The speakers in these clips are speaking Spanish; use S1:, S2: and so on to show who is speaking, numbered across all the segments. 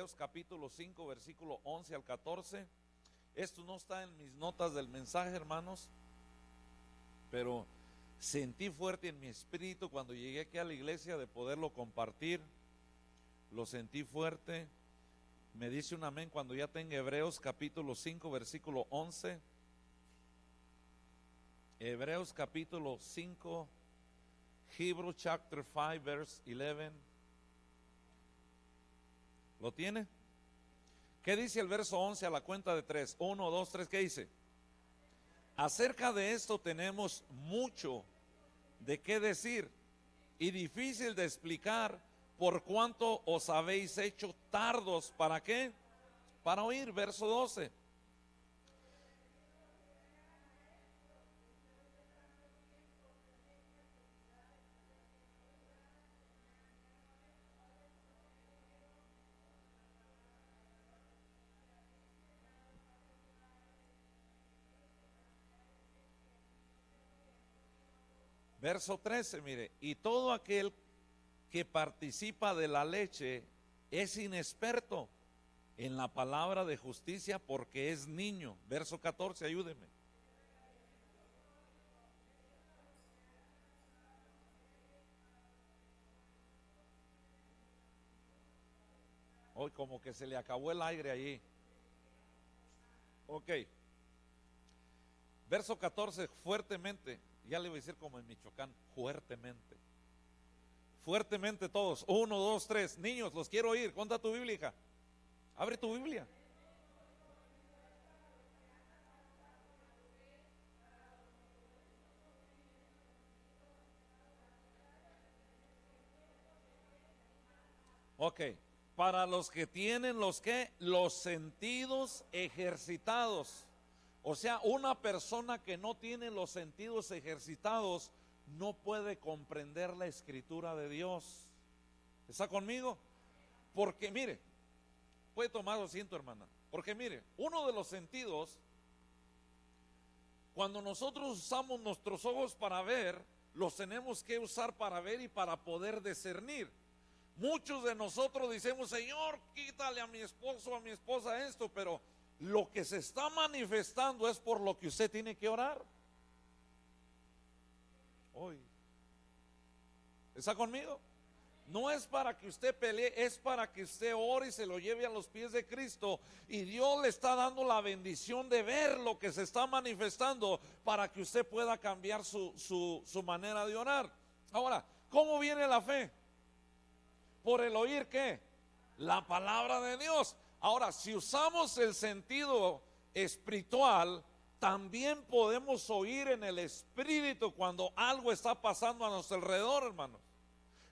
S1: Hebreos capítulo 5, versículo 11 al 14. Esto no está en mis notas del mensaje, hermanos, pero sentí fuerte en mi espíritu cuando llegué aquí a la iglesia de poderlo compartir. Lo sentí fuerte. Me dice un amén cuando ya tenga Hebreos capítulo 5, versículo 11. Hebreos capítulo 5, Hebrews chapter 5, verse 11. ¿Lo tiene? ¿Qué dice el verso 11 a la cuenta de 3? 1, 2, 3, ¿qué dice? Acerca de esto tenemos mucho de qué decir y difícil de explicar, por cuanto os habéis hecho tardos. ¿Para qué? Para oír. Verso 12. Verso 13, mire, y todo aquel que participa de la leche es inexperto en la palabra de justicia porque es niño. Verso 14, ayúdeme. Hoy como que se le acabó el aire allí. Ok. Verso 14, fuertemente. Ya le voy a decir como en Michoacán, fuertemente. Fuertemente todos. 1, 2, 3. Niños, los quiero oír. Cuenta tu Biblia, hija. Abre tu Biblia. Ok. Para los que tienen los sentidos ejercitados. O sea, una persona que no tiene los sentidos ejercitados no puede comprender la escritura de Dios. ¿Está conmigo? Porque mire, puede tomar asiento, hermana. Porque mire, uno de los sentidos, cuando nosotros usamos nuestros ojos para ver, los tenemos que usar para ver y para poder discernir. Muchos de nosotros decimos, Señor, quítale a mi esposo, a mi esposa esto, pero lo que se está manifestando es por lo que usted tiene que orar. Hoy. ¿Está conmigo? No es para que usted pelee, es para que usted ore y se lo lleve a los pies de Cristo. Y Dios le está dando la bendición de ver lo que se está manifestando para que usted pueda cambiar su manera de orar. Ahora, ¿cómo viene la fe? Por el oír, ¿qué? La palabra de Dios. Ahora, si usamos el sentido espiritual, también podemos oír en el espíritu cuando algo está pasando a nuestro alrededor, hermanos.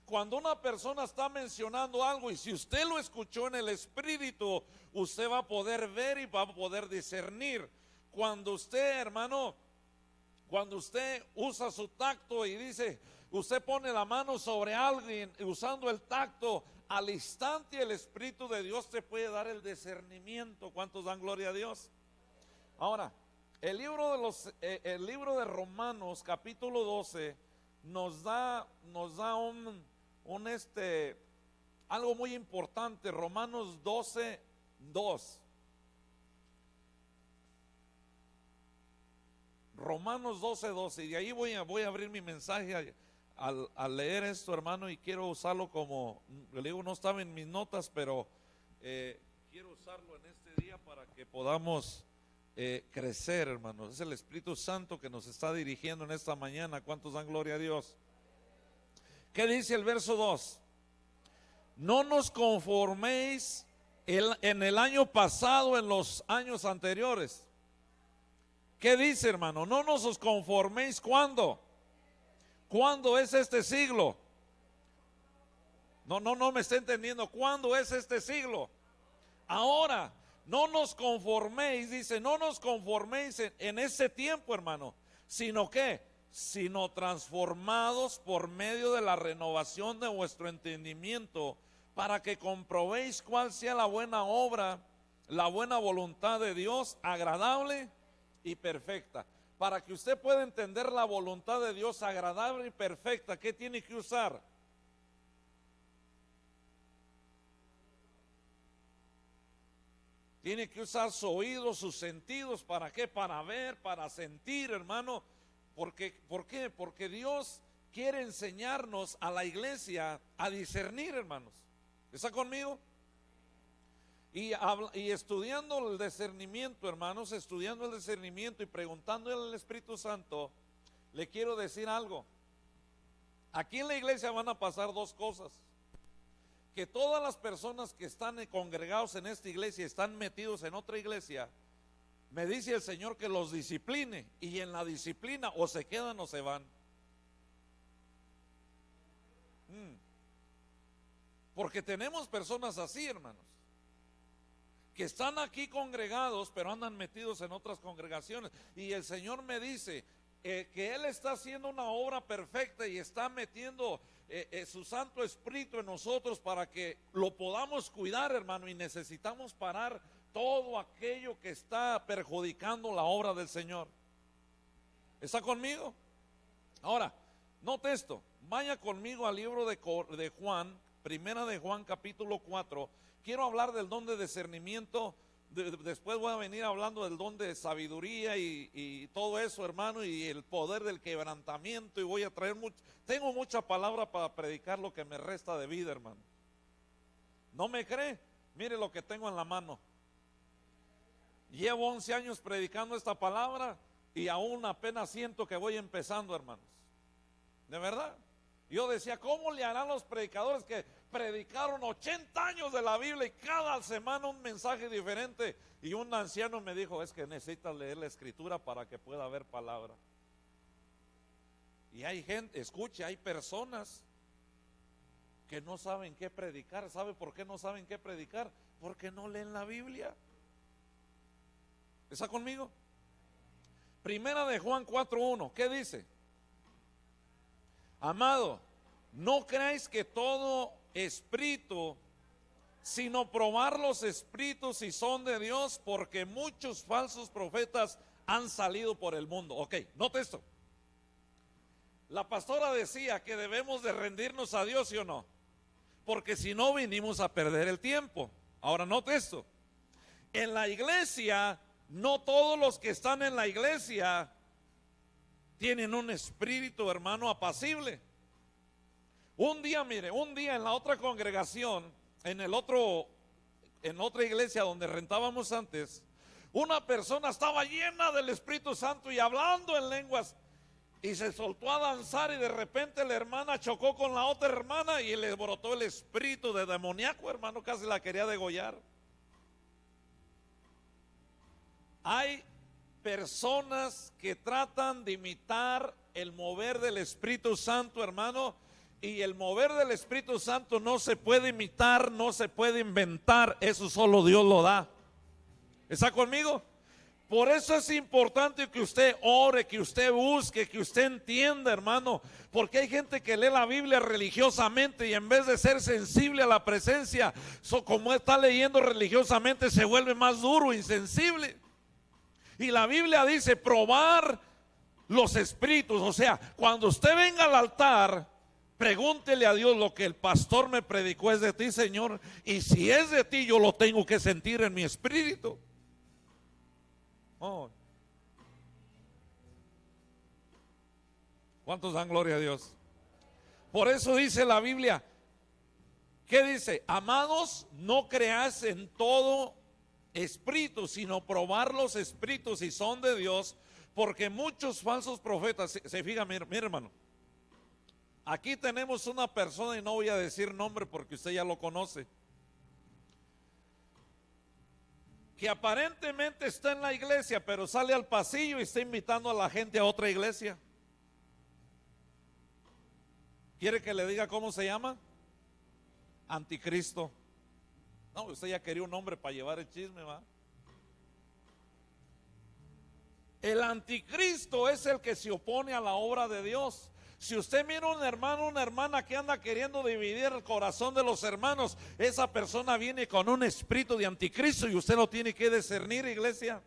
S1: Cuando una persona está mencionando algo y si usted lo escuchó en el espíritu, usted va a poder ver y va a poder discernir. Cuando usted, hermano, cuando usted usa su tacto y dice, usted pone la mano sobre alguien usando el tacto, al instante el Espíritu de Dios te puede dar el discernimiento. ¿Cuántos dan gloria a Dios? Ahora, el libro de Romanos capítulo 12 nos da algo muy importante. Romanos 12, 2. Romanos 12, 12. Y de ahí voy a abrir mi mensaje al leer esto, hermano, y quiero usarlo como, le digo, no estaba en mis notas, pero quiero usarlo en este día para que podamos crecer, hermanos. Es el Espíritu Santo que nos está dirigiendo en esta mañana. ¿Cuántos dan gloria a Dios? ¿Qué dice el verso 2? No nos conforméis en el año pasado, en los años anteriores. ¿Qué dice, hermano? No nos conforméis. ¿Cuándo? ¿Cuándo es este siglo? No me está entendiendo. ¿Cuándo es este siglo? Ahora, no nos conforméis, dice, no nos conforméis en ese tiempo, hermano, sino que, sino transformados por medio de la renovación de vuestro entendimiento, para que comprobéis cuál sea la buena obra, la buena voluntad de Dios, agradable y perfecta. Para que usted pueda entender la voluntad de Dios agradable y perfecta, ¿qué tiene que usar? Tiene que usar su oído, sus sentidos. ¿Para qué? Para ver, para sentir, hermano. ¿Por qué? Porque Dios quiere enseñarnos a la iglesia a discernir, hermanos. ¿Está conmigo? Y estudiando el discernimiento, hermanos, estudiando el discernimiento y preguntándole al Espíritu Santo, le quiero decir algo. Aquí en la iglesia van a pasar dos cosas. Que todas las personas que están congregados en esta iglesia, están metidos en otra iglesia, me dice el Señor que los discipline, y en la disciplina o se quedan o se van. Porque tenemos personas así, hermanos, que están aquí congregados, pero andan metidos en otras congregaciones. Y el Señor me dice que Él está haciendo una obra perfecta y está metiendo su Santo Espíritu en nosotros para que lo podamos cuidar, hermano. Y necesitamos parar todo aquello que está perjudicando la obra del Señor. ¿Está conmigo? Ahora, note esto. Vaya conmigo al libro de Juan, primera de Juan capítulo 4. Quiero hablar del don de discernimiento. Después voy a venir hablando del don de sabiduría y todo eso, hermano, y el poder del quebrantamiento. Y voy a traer tengo mucha palabra para predicar lo que me resta de vida, hermano. ¿No me cree? Mire lo que tengo en la mano. Llevo 11 años predicando esta palabra y aún apenas siento que voy empezando, hermanos. De verdad. Yo decía, ¿cómo le harán los predicadores que predicaron 80 años de la Biblia y cada semana un mensaje diferente? Y un anciano me dijo, es que necesitas leer la escritura para que pueda haber palabra. Y hay gente, escuche, hay personas que no saben qué predicar. ¿Sabe por qué no saben qué predicar? Porque no leen la Biblia. ¿Está conmigo? Primera de Juan 4:1, ¿qué dice? Amado, no creáis que todo espíritu, sino probar los espíritus si son de Dios, porque muchos falsos profetas han salido por el mundo. Ok, note esto. La pastora decía que debemos de rendirnos a Dios, ¿sí o no? Porque si no vinimos a perder el tiempo. Ahora note esto. En la iglesia, no todos los que están en la iglesia tienen un espíritu, hermano, apacible. Un día en la otra congregación, en otra iglesia donde rentábamos antes, una persona estaba llena del Espíritu Santo y hablando en lenguas, y se soltó a danzar, y de repente la hermana chocó con la otra hermana y le brotó el espíritu de demoníaco, hermano, casi la quería degollar. Hay personas que tratan de imitar el mover del Espíritu Santo, hermano, y el mover del Espíritu Santo no se puede imitar, no se puede inventar, eso solo Dios lo da. ¿Está conmigo? Por eso es importante que usted ore, que usted busque, que usted entienda, hermano, porque hay gente que lee la Biblia religiosamente y en vez de ser sensible a la presencia, como está leyendo religiosamente, se vuelve más duro, insensible. Y la Biblia dice probar los espíritus. O sea, cuando usted venga al altar, pregúntele a Dios, lo que el pastor me predicó es de ti, Señor, y si es de ti, yo lo tengo que sentir en mi espíritu. Oh. ¿Cuántos dan gloria a Dios? Por eso dice la Biblia, ¿qué dice? Amados, no creas en todo espíritu, sino probar los espíritus si son de Dios, porque muchos falsos profetas, se fija, mira hermano, aquí tenemos una persona y no voy a decir nombre porque usted ya lo conoce, que aparentemente está en la iglesia, pero sale al pasillo y está invitando a la gente a otra iglesia. ¿Quiere que le diga cómo se llama? Anticristo. No, usted ya quería un nombre para llevar el chisme, ¿va? El anticristo es el que se opone a la obra de Dios. Si usted mira un hermano, una hermana que anda queriendo dividir el corazón de los hermanos, esa persona viene con un espíritu de anticristo y usted lo tiene que discernir, iglesia.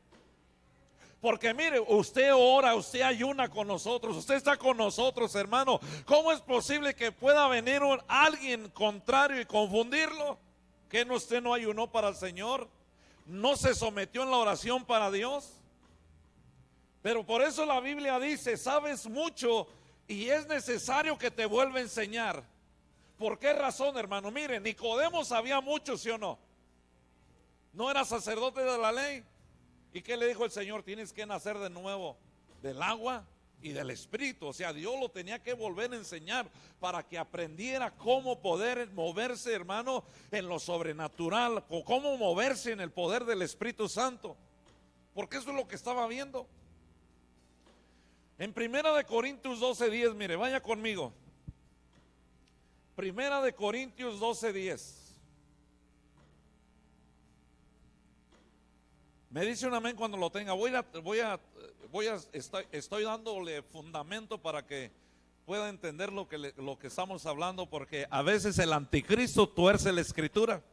S1: Porque mire, usted ora, usted ayuna con nosotros, usted está con nosotros, hermano. ¿Cómo es posible que pueda venir alguien contrario y confundirlo? ¿Que usted no ayunó para el Señor? no se sometió en la oración para Dios. Pero por eso la Biblia dice, sabes mucho y es necesario que te vuelva a enseñar. ¿Por qué razón, hermano? Mire, Nicodemo sabía mucho, ¿sí o no? No era sacerdote de la ley. ¿Y qué le dijo el Señor? Tienes que nacer de nuevo del agua y del Espíritu. O sea, Dios lo tenía que volver a enseñar para que aprendiera cómo poder moverse, hermano, en lo sobrenatural, o cómo moverse en el poder del Espíritu Santo. Porque eso es lo que estaba viendo. En Primera de Corintios 12:10, mire, vaya conmigo. Primera de Corintios 12:10. Me dice un amén cuando lo tenga. Estoy dándole fundamento para que pueda entender lo que estamos hablando, porque a veces el anticristo tuerce la escritura.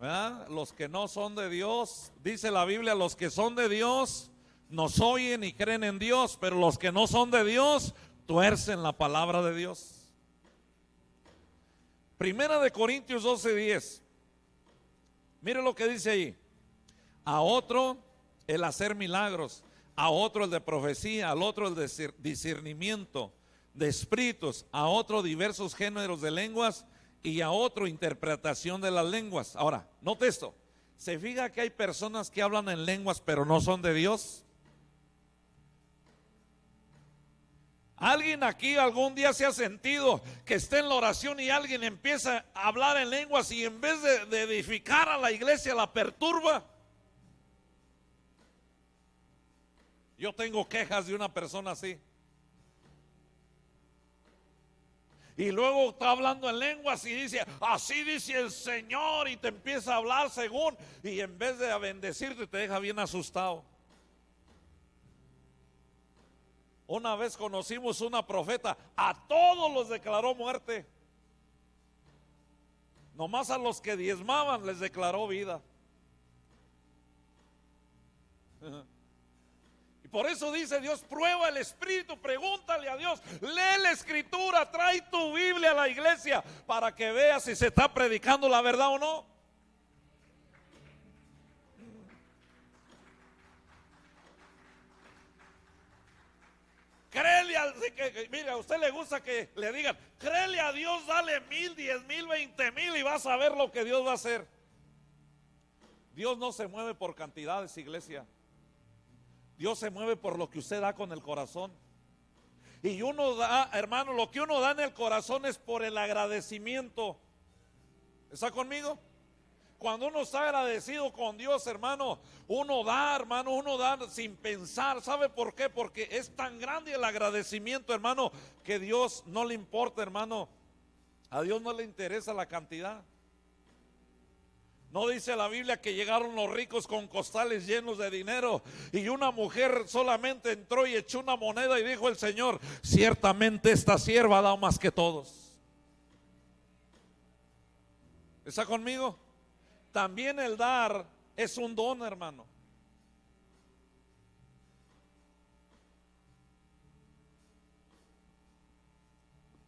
S1: ¿Verdad? Los que no son de Dios, dice la Biblia, los que son de Dios nos oyen y creen en Dios, pero los que no son de Dios tuercen la palabra de Dios. Primera de Corintios 12:10. Mire lo que dice ahí. A otro el hacer milagros, a otro el de profecía, al otro el de discernimiento de espíritus, a otro diversos géneros de lenguas y a otro interpretación de las lenguas. Ahora, note esto. ¿Se fija que hay personas que hablan en lenguas pero no son de Dios? ¿Alguien aquí algún día se ha sentido que esté en la oración y alguien empieza a hablar en lenguas y en vez de edificar a la iglesia la perturba? Yo tengo quejas de una persona así. Y luego está hablando en lenguas y dice, así dice el Señor, y te empieza a hablar según, y en vez de bendecirte te deja bien asustado. Una vez conocimos una profeta, a todos los declaró muerte. Nomás a los que diezmaban les declaró vida. Y por eso dice Dios, prueba el Espíritu, pregúntale a Dios, lee la Escritura, trae tu Biblia a la iglesia para que veas si se está predicando la verdad o no. Créele mire, a usted le gusta que le digan, créele a Dios, dale 1,000, 10,000, 20,000 y vas a ver lo que Dios va a hacer. Dios no se mueve por cantidades, iglesia. Dios se mueve por lo que usted da con el corazón. Y uno da, hermano, lo que uno da en el corazón es por el agradecimiento. ¿Está conmigo? Cuando uno está agradecido con Dios, hermano, uno da sin pensar. ¿Sabe por qué? Porque es tan grande el agradecimiento, hermano, que Dios no le importa, hermano. A Dios no le interesa la cantidad. No dice la Biblia que llegaron los ricos con costales llenos de dinero y una mujer solamente entró y echó una moneda y dijo el Señor, ciertamente esta sierva ha dado más que todos. ¿Está conmigo? También el dar es un don, hermano.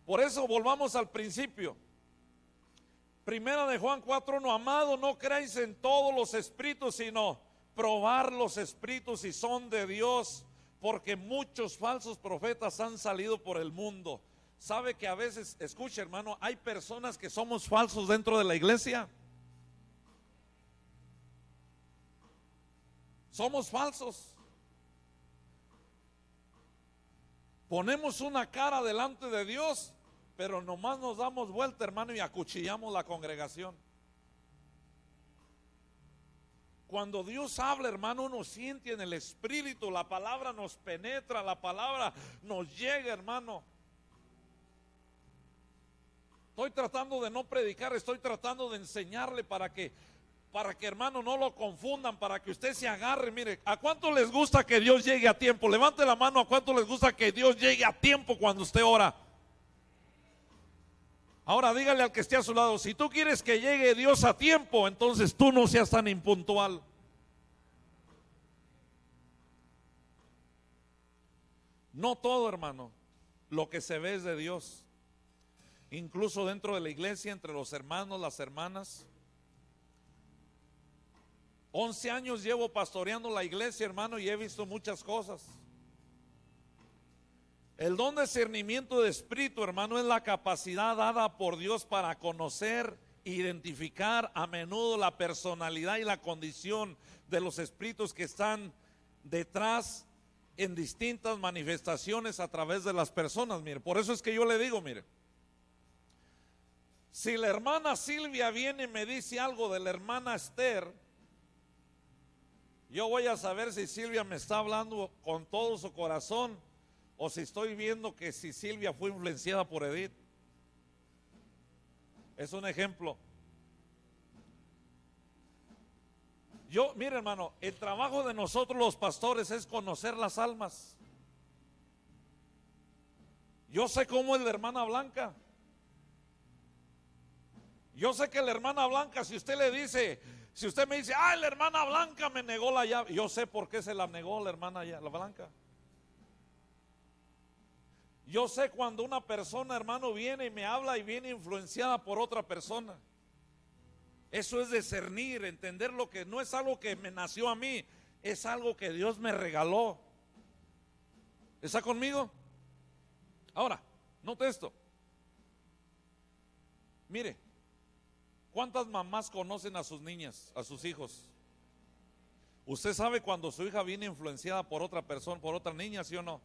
S1: Por eso volvamos al principio. Primera de Juan 4:1, amado, no creáis en todos los espíritus, sino probar los espíritus si son de Dios, porque muchos falsos profetas han salido por el mundo. ¿Sabe que a veces, escuche hermano, hay personas que somos falsos dentro de la iglesia? Somos falsos. Ponemos una cara delante de Dios, pero nomás nos damos vuelta, hermano, y acuchillamos la congregación. Cuando Dios habla, hermano, uno siente en el espíritu, la palabra nos penetra, la palabra nos llega, hermano. Estoy tratando de no predicar, estoy tratando de enseñarle para que hermano no lo confundan, para que usted se agarre. Mire, ¿a cuánto les gusta que Dios llegue a tiempo? Levante la mano, ¿a cuánto les gusta que Dios llegue a tiempo cuando usted ora? Ahora dígale al que esté a su lado, si tú quieres que llegue Dios a tiempo, entonces tú no seas tan impuntual. No todo, hermano, lo que se ve es de Dios. Incluso dentro de la iglesia, entre los hermanos, las hermanas, 11 años llevo pastoreando la iglesia, hermano, y he visto muchas cosas. El don de discernimiento de espíritu, hermano, es la capacidad dada por Dios para conocer, identificar a menudo la personalidad y la condición de los espíritus que están detrás en distintas manifestaciones a través de las personas. Mire, por eso es que yo le digo, mire, si la hermana Silvia viene y me dice algo de la hermana Esther, yo voy a saber si Silvia me está hablando con todo su corazón o si estoy viendo que si Silvia fue influenciada por Edith. Es un ejemplo. Mire, hermano, el trabajo de nosotros los pastores es conocer las almas. Yo sé cómo es la hermana Blanca. Yo sé que la hermana Blanca, si usted le dice, si usted me dice, la hermana Blanca me negó la llave, yo sé por qué se la negó la hermana la Blanca. Yo sé cuando una persona, hermano, viene y me habla y viene influenciada por otra persona. Eso es discernir, entender lo que no es algo que me nació a mí, es algo que Dios me regaló. ¿Está conmigo? Ahora, note esto. Mire, ¿cuántas mamás conocen a sus niñas, a sus hijos? ¿Usted sabe cuando su hija viene influenciada por otra persona, por otra niña, sí o no?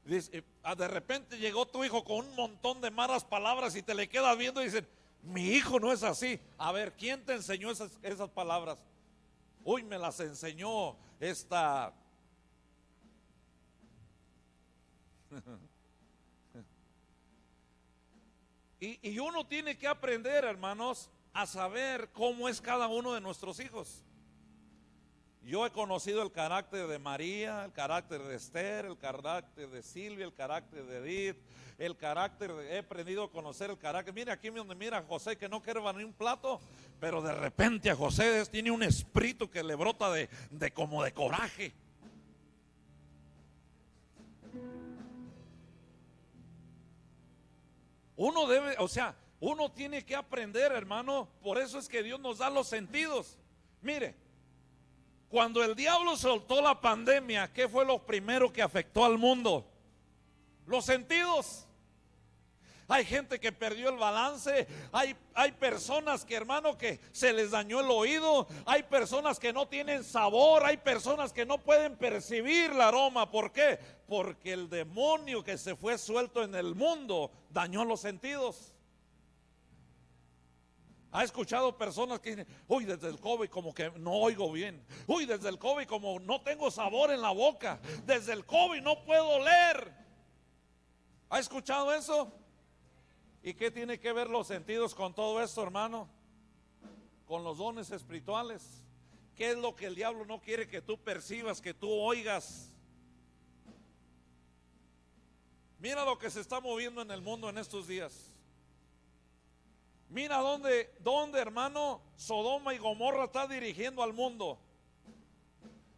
S1: Dice, de repente llegó tu hijo con un montón de malas palabras y te le quedas viendo y dicen, mi hijo no es así. A ver, ¿quién te enseñó esas palabras? Uy, me las enseñó esta. Y uno tiene que aprender, hermanos, a saber cómo es cada uno de nuestros hijos. Yo he conocido el carácter de María, el carácter de Esther, el carácter de Silvia, el carácter de Edith, he aprendido a conocer el carácter. Mira aquí donde mira a José que no quiere ni un plato, pero de repente a José tiene un espíritu que le brota de como de coraje. Uno tiene que aprender, hermano. Por eso es que Dios nos da los sentidos. Mire, cuando el diablo soltó la pandemia, ¿qué fue lo primero que afectó al mundo? Los sentidos. Hay gente que perdió el balance, hay personas que, hermano, que se les dañó el oído, hay personas que no tienen sabor, hay personas que no pueden percibir el aroma. ¿Por qué? Porque el demonio que se fue suelto en el mundo dañó los sentidos. ¿Ha escuchado personas que dicen, uy, desde el COVID como que no oigo bien? Uy, desde el COVID como no tengo sabor en la boca. Desde el COVID no puedo oler. ¿Ha escuchado eso? ¿Y qué tiene que ver los sentidos con todo esto, hermano? Con los dones espirituales. ¿Qué es lo que el diablo no quiere que tú percibas, que tú oigas? Mira lo que se está moviendo en el mundo en estos días. Mira dónde, hermano, Sodoma y Gomorra está dirigiendo al mundo.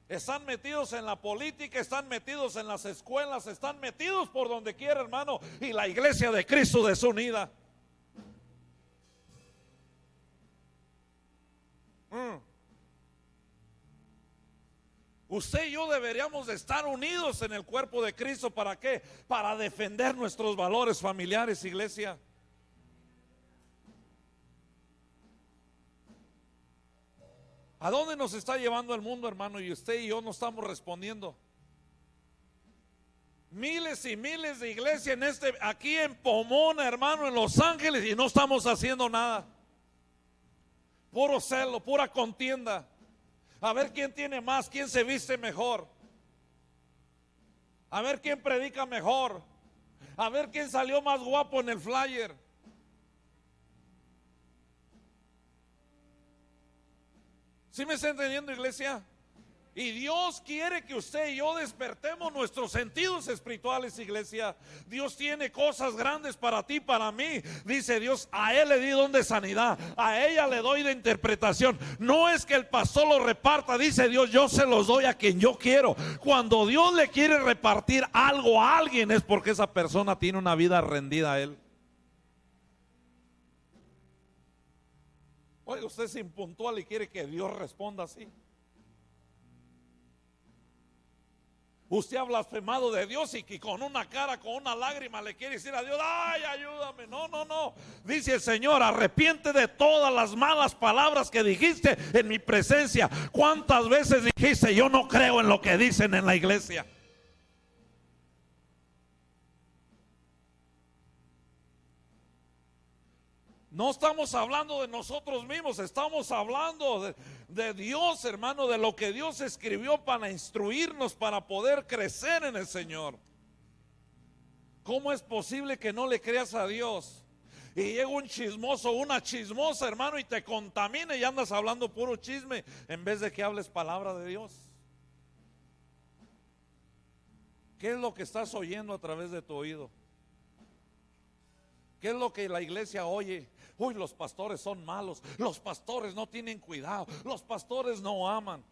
S1: Están metidos en la política, están metidos en las escuelas, están metidos por donde quiera, hermano. Y la iglesia de Cristo desunida. Usted y yo deberíamos de estar unidos en el cuerpo de Cristo. ¿Para qué? Para defender nuestros valores familiares, iglesia. ¿A dónde nos está llevando el mundo, hermano? Y usted y yo no estamos respondiendo. Miles y miles de iglesias aquí en Pomona, hermano, en Los Ángeles, y no estamos haciendo nada. Puro celo, pura contienda. A ver quién tiene más, quién se viste mejor. A ver quién predica mejor. A ver quién salió más guapo en el flyer. ¿Sí me está entendiendo, iglesia? Y Dios quiere que usted y yo despertemos nuestros sentidos espirituales, iglesia. Dios tiene cosas grandes para ti, para mí. Dice Dios, a él le di don de sanidad, a ella le doy de interpretación. No es que el pastor lo reparta, dice Dios, yo se los doy a quien yo quiero. Cuando Dios le quiere repartir algo a alguien es porque esa persona tiene una vida rendida a él. Oiga, usted es impuntual y quiere que Dios responda así. Usted ha blasfemado de Dios y que con una cara, con una lágrima le quiere decir a Dios: ay, ayúdame. No, no, no. Dice el Señor: arrepiente de todas las malas palabras que dijiste en mi presencia. ¿Cuántas veces dijiste: yo no creo en lo que dicen en la iglesia? No estamos hablando de nosotros mismos, estamos hablando de Dios, hermano, de lo que Dios escribió para instruirnos, para poder crecer en el Señor. ¿Cómo es posible que no le creas a Dios? Y llega un chismoso, una chismosa, hermano, y te contamina y andas hablando puro chisme en vez de que hables palabra de Dios. ¿Qué es lo que estás oyendo a través de tu oído? ¿Qué es lo que la iglesia oye? Uy, los pastores son malos, los pastores no tienen cuidado, los pastores no aman.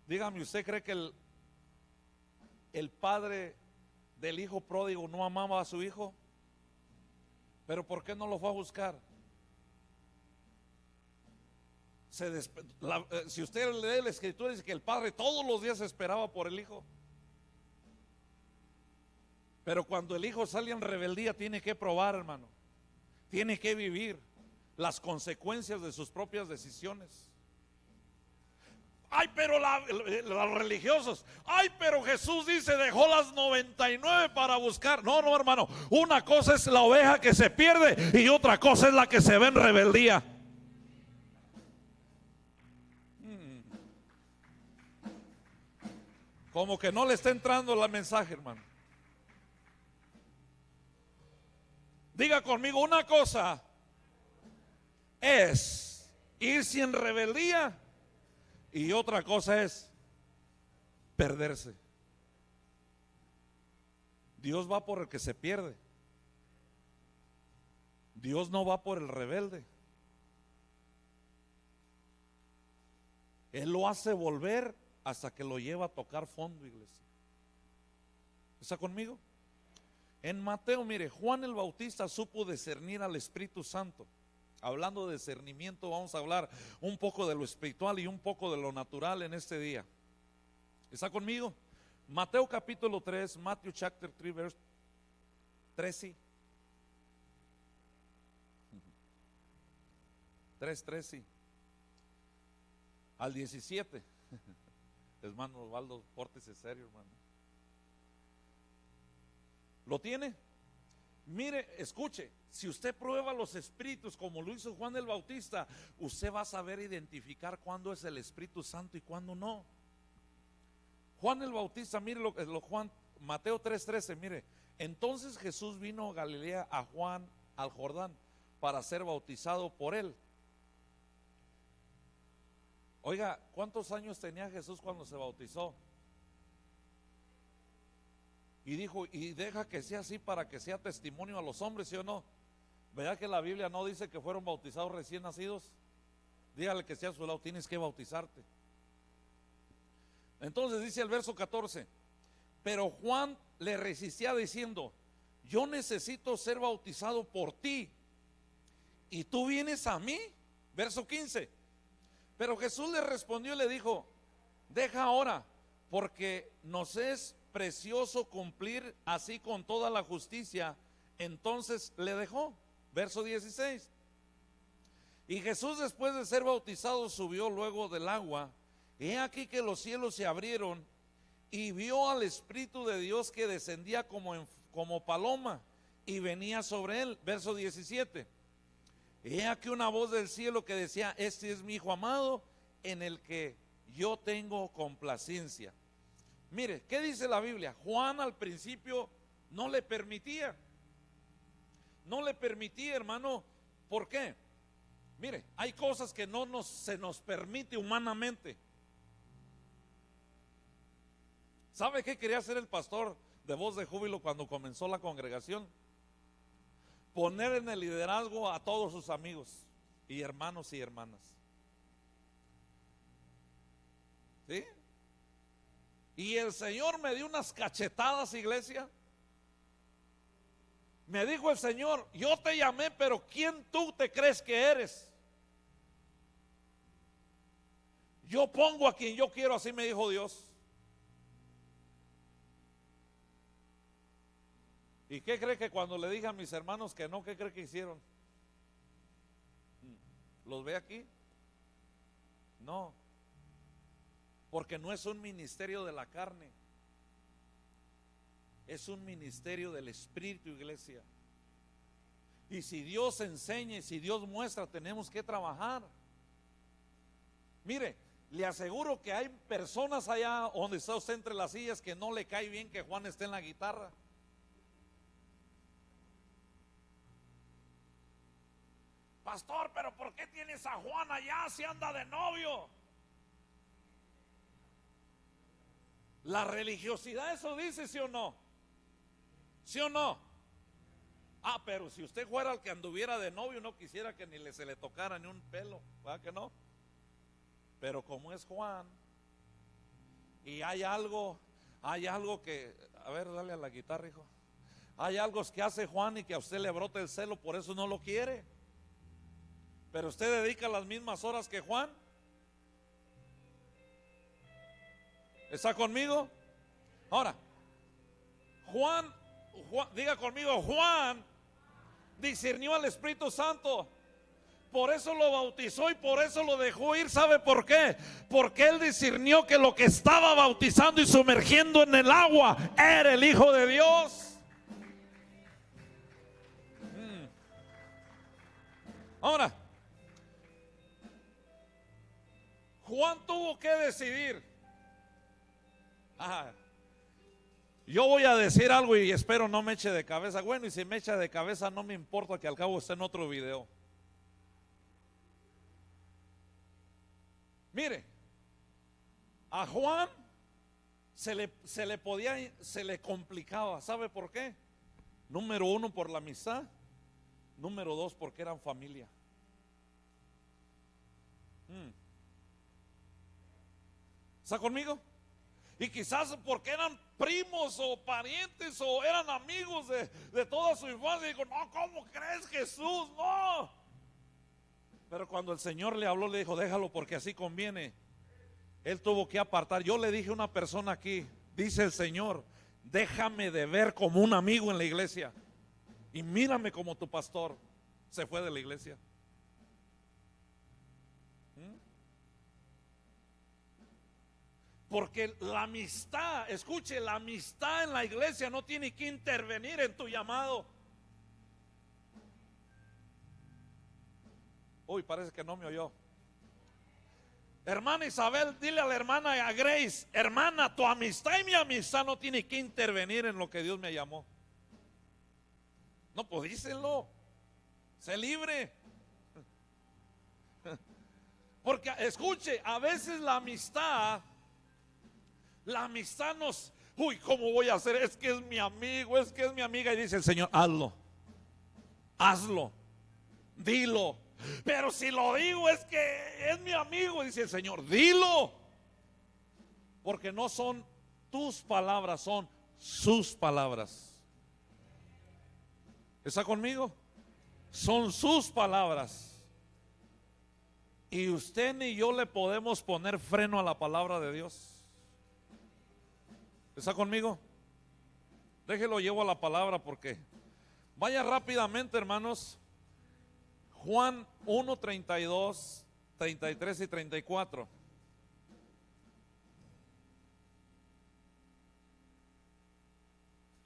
S1: Dígame, ¿usted cree que el padre del hijo pródigo no amaba a su hijo? ¿Pero por qué no lo fue a buscar? Si usted lee la escritura, dice que el padre todos los días esperaba por el hijo. Pero cuando el hijo sale en rebeldía, tiene que probar, hermano. Tiene que vivir las consecuencias de sus propias decisiones. Ay, pero los religiosos: ay, pero Jesús dice, dejó las 99 para buscar. No, no, hermano. Una cosa es la oveja que se pierde y otra cosa es la que se ve en rebeldía. Como que no le está entrando el mensaje, hermano. Diga conmigo: una cosa es irse en rebeldía y otra cosa es perderse. Dios va por el que se pierde. Dios no va por el rebelde. Él lo hace volver hasta que lo lleva a tocar fondo, iglesia. ¿Está conmigo? En Mateo, mire, Juan el Bautista supo discernir al Espíritu Santo. Hablando de discernimiento, vamos a hablar un poco de lo espiritual y un poco de lo natural en este día. ¿Está conmigo? Mateo capítulo 3, Matthew chapter 3, verse 13. 3:13 al 17. Hermano Osvaldo, pórtese serio, hermano. ¿Lo tiene? Mire, escuche, si usted prueba los espíritus como lo hizo Juan el Bautista, usted va a saber identificar cuándo es el Espíritu Santo y cuándo no. Juan el Bautista, mire Mateo 3:13, mire. Entonces Jesús vino a Galilea a Juan al Jordán para ser bautizado por él. Oiga, ¿cuántos años tenía Jesús cuando se bautizó? Y dijo: y deja que sea así para que sea testimonio a los hombres, ¿sí o no? ¿Verdad que la Biblia no dice que fueron bautizados recién nacidos? Dígale que sea a su lado: tienes que bautizarte. Entonces dice el verso 14: pero Juan le resistía diciendo: yo necesito ser bautizado por ti, ¿y tú vienes a mí? Verso 15: pero Jesús le respondió y le dijo: deja ahora, porque nos es precioso cumplir así con toda la justicia. Entonces le dejó. Verso 16: y Jesús, después de ser bautizado, subió luego del agua. He aquí que los cielos se abrieron y vio al Espíritu de Dios que descendía como paloma y venía sobre él. Verso 17: he aquí una voz del cielo que decía: este es mi Hijo amado, en el que yo tengo complacencia. Mire, ¿qué dice la Biblia? Juan al principio no le permitía. No le permitía, hermano. ¿Por qué? Mire, hay cosas que no se nos permite humanamente. ¿Sabe qué quería hacer el pastor de Voz de Júbilo cuando comenzó la congregación? Poner en el liderazgo a todos sus amigos y hermanos y hermanas. ¿Sí? Y el Señor me dio unas cachetadas, iglesia. Me dijo el Señor, yo te llamé, pero ¿quién tú te crees que eres? Yo pongo a quien yo quiero, así me dijo Dios. ¿Y qué cree que cuando le dije a mis hermanos que no, qué cree que hicieron? ¿Los ve aquí? No, porque no es un ministerio de la carne, es un ministerio del Espíritu, iglesia. Y si Dios enseña y si Dios muestra, tenemos que trabajar. Mire, le aseguro que hay personas allá donde está usted entre las sillas que no le cae bien que Juan esté en la guitarra. Pastor, pero ¿por qué tienes a Juan allá si anda de novio? La religiosidad eso dice, ¿sí o no? ¿Sí o no? Ah, pero si usted fuera el que anduviera de novio, no quisiera que ni se le tocara ni un pelo, ¿verdad que no? Pero como es Juan, y hay algo que, a ver, dale a la guitarra, hijo. Hay algo que hace Juan y que a usted le brota el celo, por eso no lo quiere. Pero usted dedica las mismas horas que Juan. ¿Está conmigo? Ahora, Juan, diga conmigo, Juan discernió al Espíritu Santo. Por eso lo bautizó y por eso lo dejó ir. ¿Sabe por qué? Porque él discernió que lo que estaba bautizando y sumergiendo en el agua era el Hijo de Dios. Ahora, Juan tuvo que decidir. Yo voy a decir algo y espero no me eche de cabeza. Bueno, y si me echa de cabeza no me importa, que al cabo esté en otro video. Mire, a Juan se le complicaba. ¿Sabe por qué? Número uno, por la amistad. Número dos, porque eran familia. ¿Está conmigo? Y quizás porque eran primos o parientes o eran amigos de toda su infancia. Digo, no, ¿cómo crees, Jesús? No. Pero cuando el Señor le habló, le dijo, déjalo porque así conviene. Él tuvo que apartar. Yo le dije a una persona aquí, dice el Señor, déjame de ver como un amigo en la iglesia y mírame como tu pastor. Se fue de la iglesia. Porque la amistad, escuche, la amistad en la iglesia no tiene que intervenir en tu llamado. Uy, parece que no me oyó. Hermana Isabel, dile a la hermana, a Grace, hermana, tu amistad y mi amistad no tiene que intervenir en lo que Dios me llamó. No, pues díselo. Sé libre. Porque escuche, a veces la amistad nos, uy, ¿cómo voy a hacer? Es que es mi amigo, es que es mi amiga. Y dice el Señor, hazlo, dilo. Pero si lo digo es que es mi amigo, dice el Señor, dilo. Porque no son tus palabras, son sus palabras. ¿Está conmigo? Son sus palabras. Y usted ni yo le podemos poner freno a la palabra de Dios. ¿Está conmigo? Déjelo, llevo a la palabra porque vaya rápidamente, hermanos. Juan 1, 32, 33 y 34.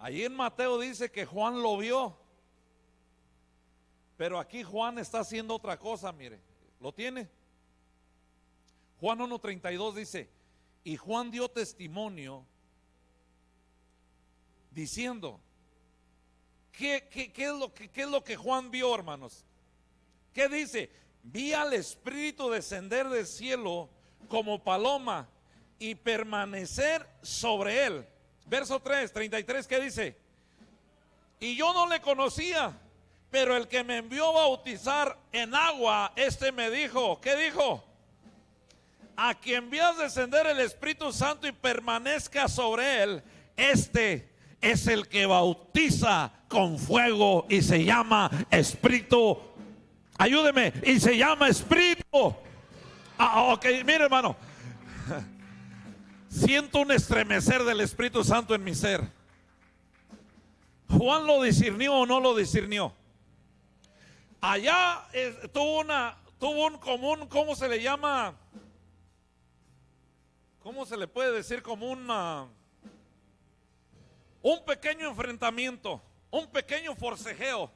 S1: Ahí en Mateo dice que Juan lo vio, pero aquí Juan está haciendo otra cosa, mire, ¿lo tiene? Juan 1, 32 dice, y Juan dio testimonio diciendo, ¿qué es lo que Juan vio, hermanos? ¿Qué dice? Vi al Espíritu descender del cielo como paloma y permanecer sobre él. Verso 3, 33, ¿qué dice? Y yo no le conocía, pero el que me envió a bautizar en agua, me dijo, ¿qué dijo? A quien veas descender el Espíritu Santo y permanezca sobre él, es el que bautiza con fuego y se llama Espíritu. Ayúdeme, y se llama Espíritu. Ok, mire, hermano, siento un estremecer del Espíritu Santo en mi ser. ¿Juan lo discernió o no lo discernió? Allá tuvo un común, ¿cómo se le llama? ¿Cómo se le puede decir? Como un pequeño enfrentamiento, un pequeño forcejeo.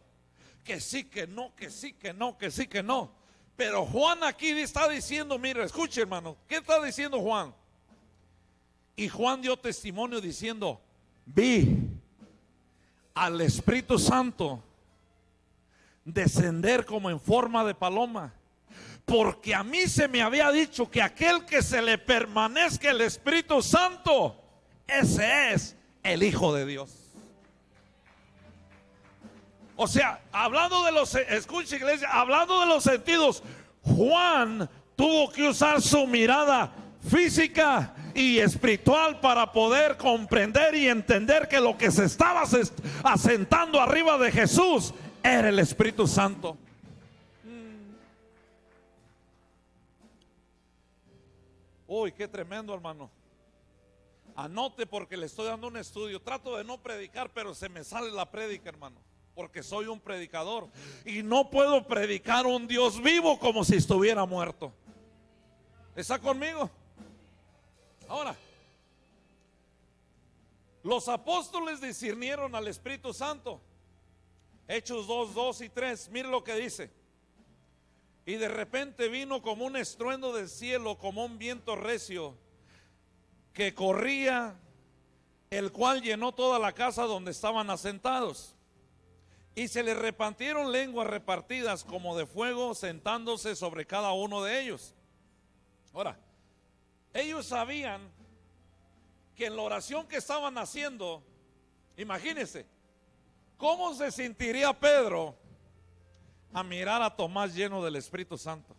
S1: Que sí, que no, que sí, que no, que sí, que no. Pero Juan aquí está diciendo, mire, escuche, hermano, ¿qué está diciendo Juan? Y Juan dio testimonio diciendo: vi al Espíritu Santo descender como en forma de paloma, porque a mí se me había dicho que aquel que se le permanezca el Espíritu Santo, ese es el Hijo de Dios. O sea, hablando de los, escuche, iglesia, hablando de los sentidos, Juan tuvo que usar su mirada física y espiritual para poder comprender y entender que lo que se estaba asentando arriba de Jesús era el Espíritu Santo. Uy, qué tremendo, hermano. Anote, porque le estoy dando un estudio. Trato de no predicar, pero se me sale la prédica, hermano, porque soy un predicador y no puedo predicar un Dios vivo como si estuviera muerto. ¿Está conmigo? Ahora, los apóstoles discernieron al Espíritu Santo. Hechos 2, 2 y 3. Mire lo que dice: y de repente vino como un estruendo del cielo, como un viento recio que corría, el cual llenó toda la casa donde estaban asentados. Y se les repartieron lenguas repartidas como de fuego, sentándose sobre cada uno de ellos. Ahora, ellos sabían que en la oración que estaban haciendo, imagínense, ¿cómo se sentiría Pedro a mirar a Tomás lleno del Espíritu Santo?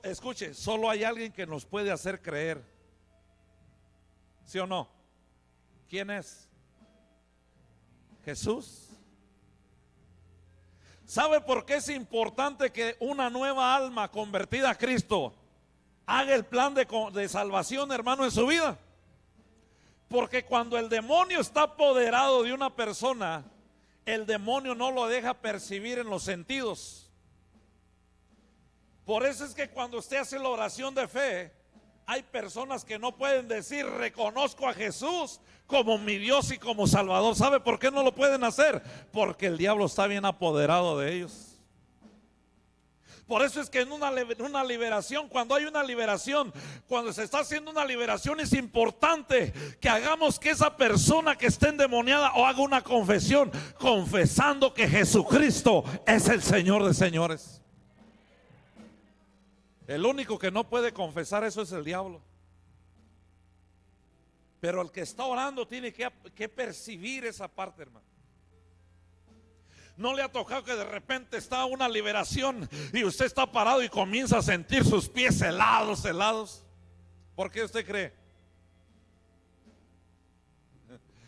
S1: Escuche, solo hay alguien que nos puede hacer creer. ¿Sí o no? ¿Quién es? Jesús. ¿Sabe por qué es importante que una nueva alma convertida a Cristo haga el plan de salvación, hermano, en su vida? Porque cuando el demonio está apoderado de una persona, el demonio no lo deja percibir en los sentidos. Por eso es que cuando usted hace la oración de fe, hay personas que no pueden decir: reconozco a Jesús como mi Dios y como Salvador. ¿Sabe por qué no lo pueden hacer? Porque el diablo está bien apoderado de ellos. Por eso es que en una liberación, cuando hay una liberación, cuando se está haciendo una liberación, es importante que hagamos que esa persona que esté endemoniada o haga una confesión, confesando que Jesucristo es el Señor de señores. El único que no puede confesar eso es el diablo. Pero el que está orando tiene que percibir esa parte, hermano. ¿No le ha tocado que de repente está una liberación y usted está parado y comienza a sentir sus pies helados, helados? ¿Por qué usted cree?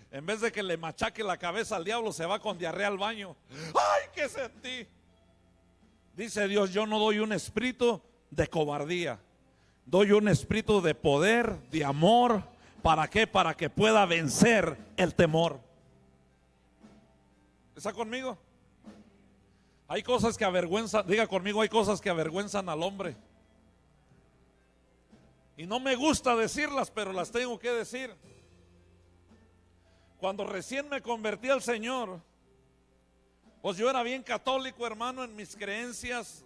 S1: En vez de que le machaque la cabeza al diablo, se va con diarrea al baño. ¡Ay, qué sentí! Dice Dios: yo no doy un espíritu de cobardía, doy un espíritu de poder, de amor. ¿Para qué? Para que pueda vencer el temor. ¿Está conmigo? Hay cosas que avergüenzan, diga conmigo, hay cosas que avergüenzan al hombre. Y no me gusta decirlas, pero las tengo que decir. Cuando recién me convertí al Señor, pues yo era bien católico, hermano, en mis creencias.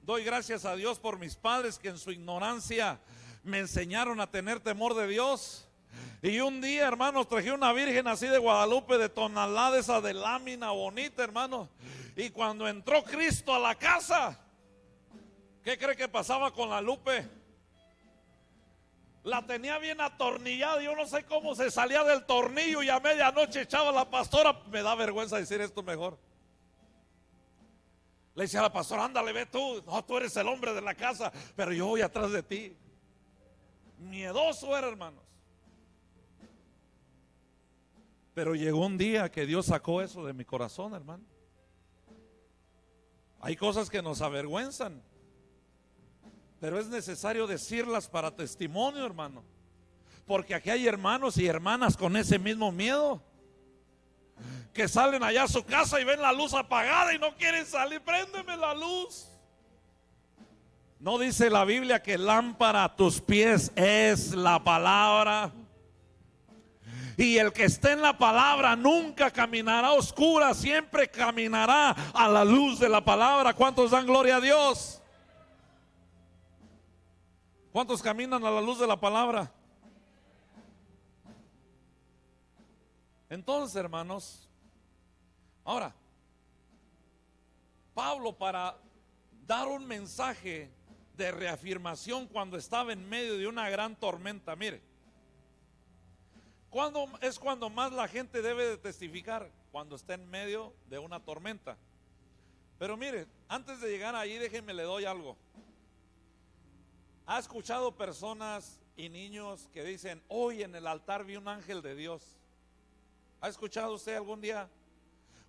S1: Doy gracias a Dios por mis padres que en su ignorancia me enseñaron a tener temor de Dios. Y un día, hermanos, traje una virgen así de Guadalupe, de tonalá, esa de lámina bonita, hermano. Y cuando entró Cristo a la casa, ¿qué cree que pasaba con la Lupe? La tenía bien atornillada. Yo no sé cómo se salía del tornillo y a medianoche echaba la pastora. Me da vergüenza decir esto mejor. Le decía a la pastora: ándale, ve tú. No, tú eres el hombre de la casa, pero yo voy atrás de ti. Miedoso era, hermanos. Pero llegó un día que Dios sacó eso de mi corazón, hermano. Hay cosas que nos avergüenzan, pero es necesario decirlas para testimonio, hermano. Porque aquí hay hermanos y hermanas con ese mismo miedo, que salen allá a su casa y ven la luz apagada y no quieren salir. Préndeme la luz. ¿No dice la Biblia que lámpara a tus pies es la palabra? Y el que esté en la palabra nunca caminará a oscuras, siempre caminará a la luz de la palabra. ¿Cuántos dan gloria a Dios? ¿Cuántos caminan a la luz de la palabra? Entonces, hermanos, ahora, Pablo, para dar un mensaje de reafirmación cuando estaba en medio de una gran tormenta, mire, ¿cuándo es cuando más la gente debe de testificar? Cuando está en medio de una tormenta. Pero mire, antes de llegar ahí, déjenme le doy algo. ¿Ha escuchado personas y niños que dicen: hoy en el altar vi un ángel de Dios? ¿Ha escuchado usted algún día?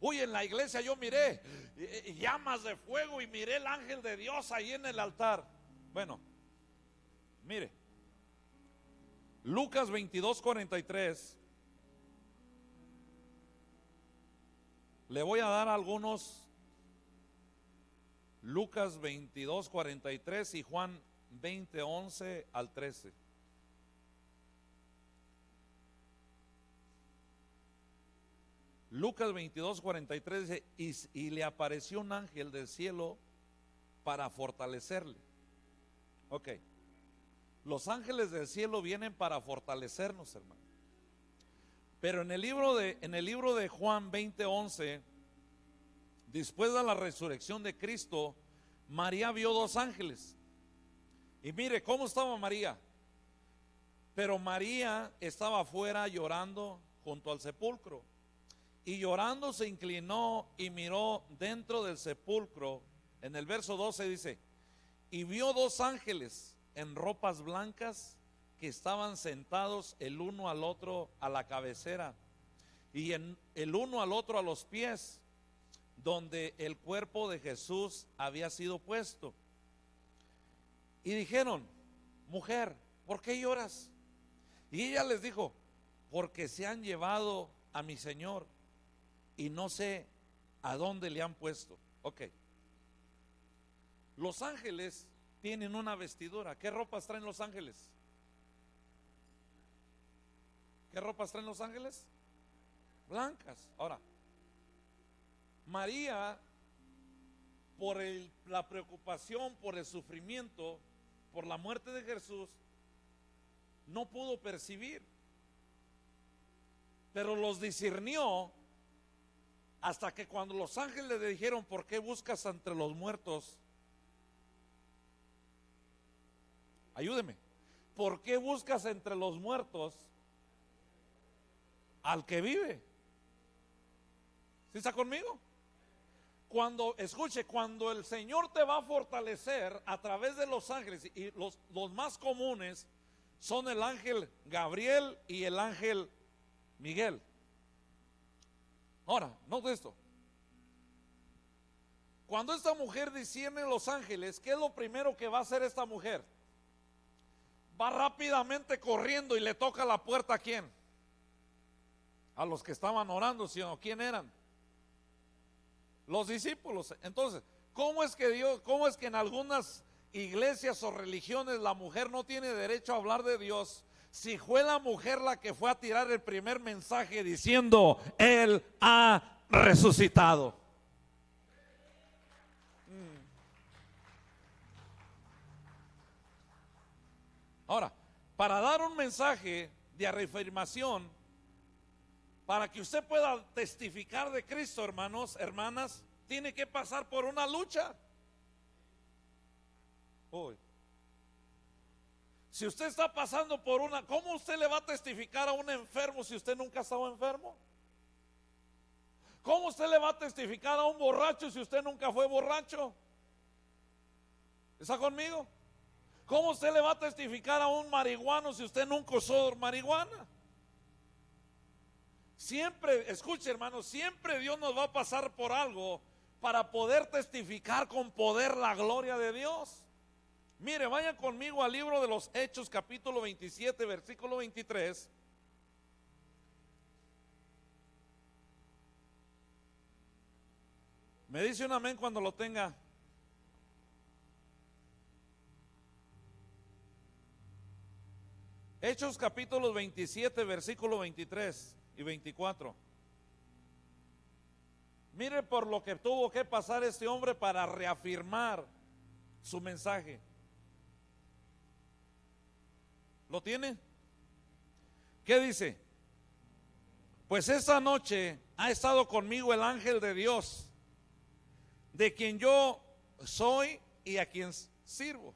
S1: Uy, en la iglesia yo miré llamas de fuego y miré el ángel de Dios ahí en el altar. Bueno, mire, Lucas 22:43. Le voy a dar algunos. Lucas 22:43 y Juan 20:11 al 13. Lucas 22:43 dice: y le apareció un ángel del cielo para fortalecerle. Ok, los ángeles del cielo vienen para fortalecernos, hermano. Pero en el libro de Juan 20:11, después de la resurrección de Cristo, María vio dos ángeles. Y mire cómo estaba María. Pero María estaba afuera llorando junto al sepulcro. Y llorando se inclinó y miró dentro del sepulcro. En el verso 12 dice: y vio dos ángeles en ropas blancas que estaban sentados el uno al otro a la cabecera y el uno al otro a los pies, donde el cuerpo de Jesús había sido puesto. Y dijeron: mujer, ¿por qué lloras? Y ella les dijo: porque se han llevado a mi Señor y no sé a dónde le han puesto. Ok, los ángeles tienen una vestidura. ¿Qué ropas traen los ángeles? ¿Qué ropas traen los ángeles? Blancas. Ahora, María, por la preocupación, por el sufrimiento, por la muerte de Jesús, no pudo percibir, pero los discernió hasta que cuando los ángeles le dijeron: ¿por qué buscas entre los muertos? Ayúdeme. ¿Por qué buscas entre los muertos al que vive? ¿Sí está conmigo? Cuando, escuche, cuando el Señor te va a fortalecer a través de los ángeles, y los más comunes son el ángel Gabriel y el ángel Miguel. Ahora, note esto. Cuando esta mujer discierne los ángeles, ¿qué es lo primero que va a hacer esta mujer? Va rápidamente corriendo y le toca la puerta. ¿A quién? A los que estaban orando, ¿sí o no? ¿Quién eran? Los discípulos. Entonces, ¿cómo es que en algunas iglesias o religiones la mujer no tiene derecho a hablar de Dios, si fue la mujer la que fue a tirar el primer mensaje diciendo: Él ha resucitado? Ahora, para dar un mensaje de reafirmación, para que usted pueda testificar de Cristo, hermanos, hermanas, tiene que pasar por una lucha. Uy. Si usted está pasando por una, ¿cómo usted le va a testificar a un enfermo si usted nunca ha estado enfermo? ¿Cómo usted le va a testificar a un borracho si usted nunca fue borracho? ¿Está conmigo? ¿Cómo usted le va a testificar a un marihuano si usted nunca usó marihuana? Siempre, escuche hermano, siempre Dios nos va a pasar por algo para poder testificar con poder la gloria de Dios. Mire, vayan conmigo al libro de los Hechos, capítulo 27, versículo 23. Me dice un amén cuando lo tenga. Hechos capítulo 27, versículo 23 y 24. Mire por lo que tuvo que pasar este hombre para reafirmar su mensaje. ¿Lo tiene? ¿Qué dice? Pues esta noche ha estado conmigo el ángel de Dios, de quien yo soy y a quien sirvo.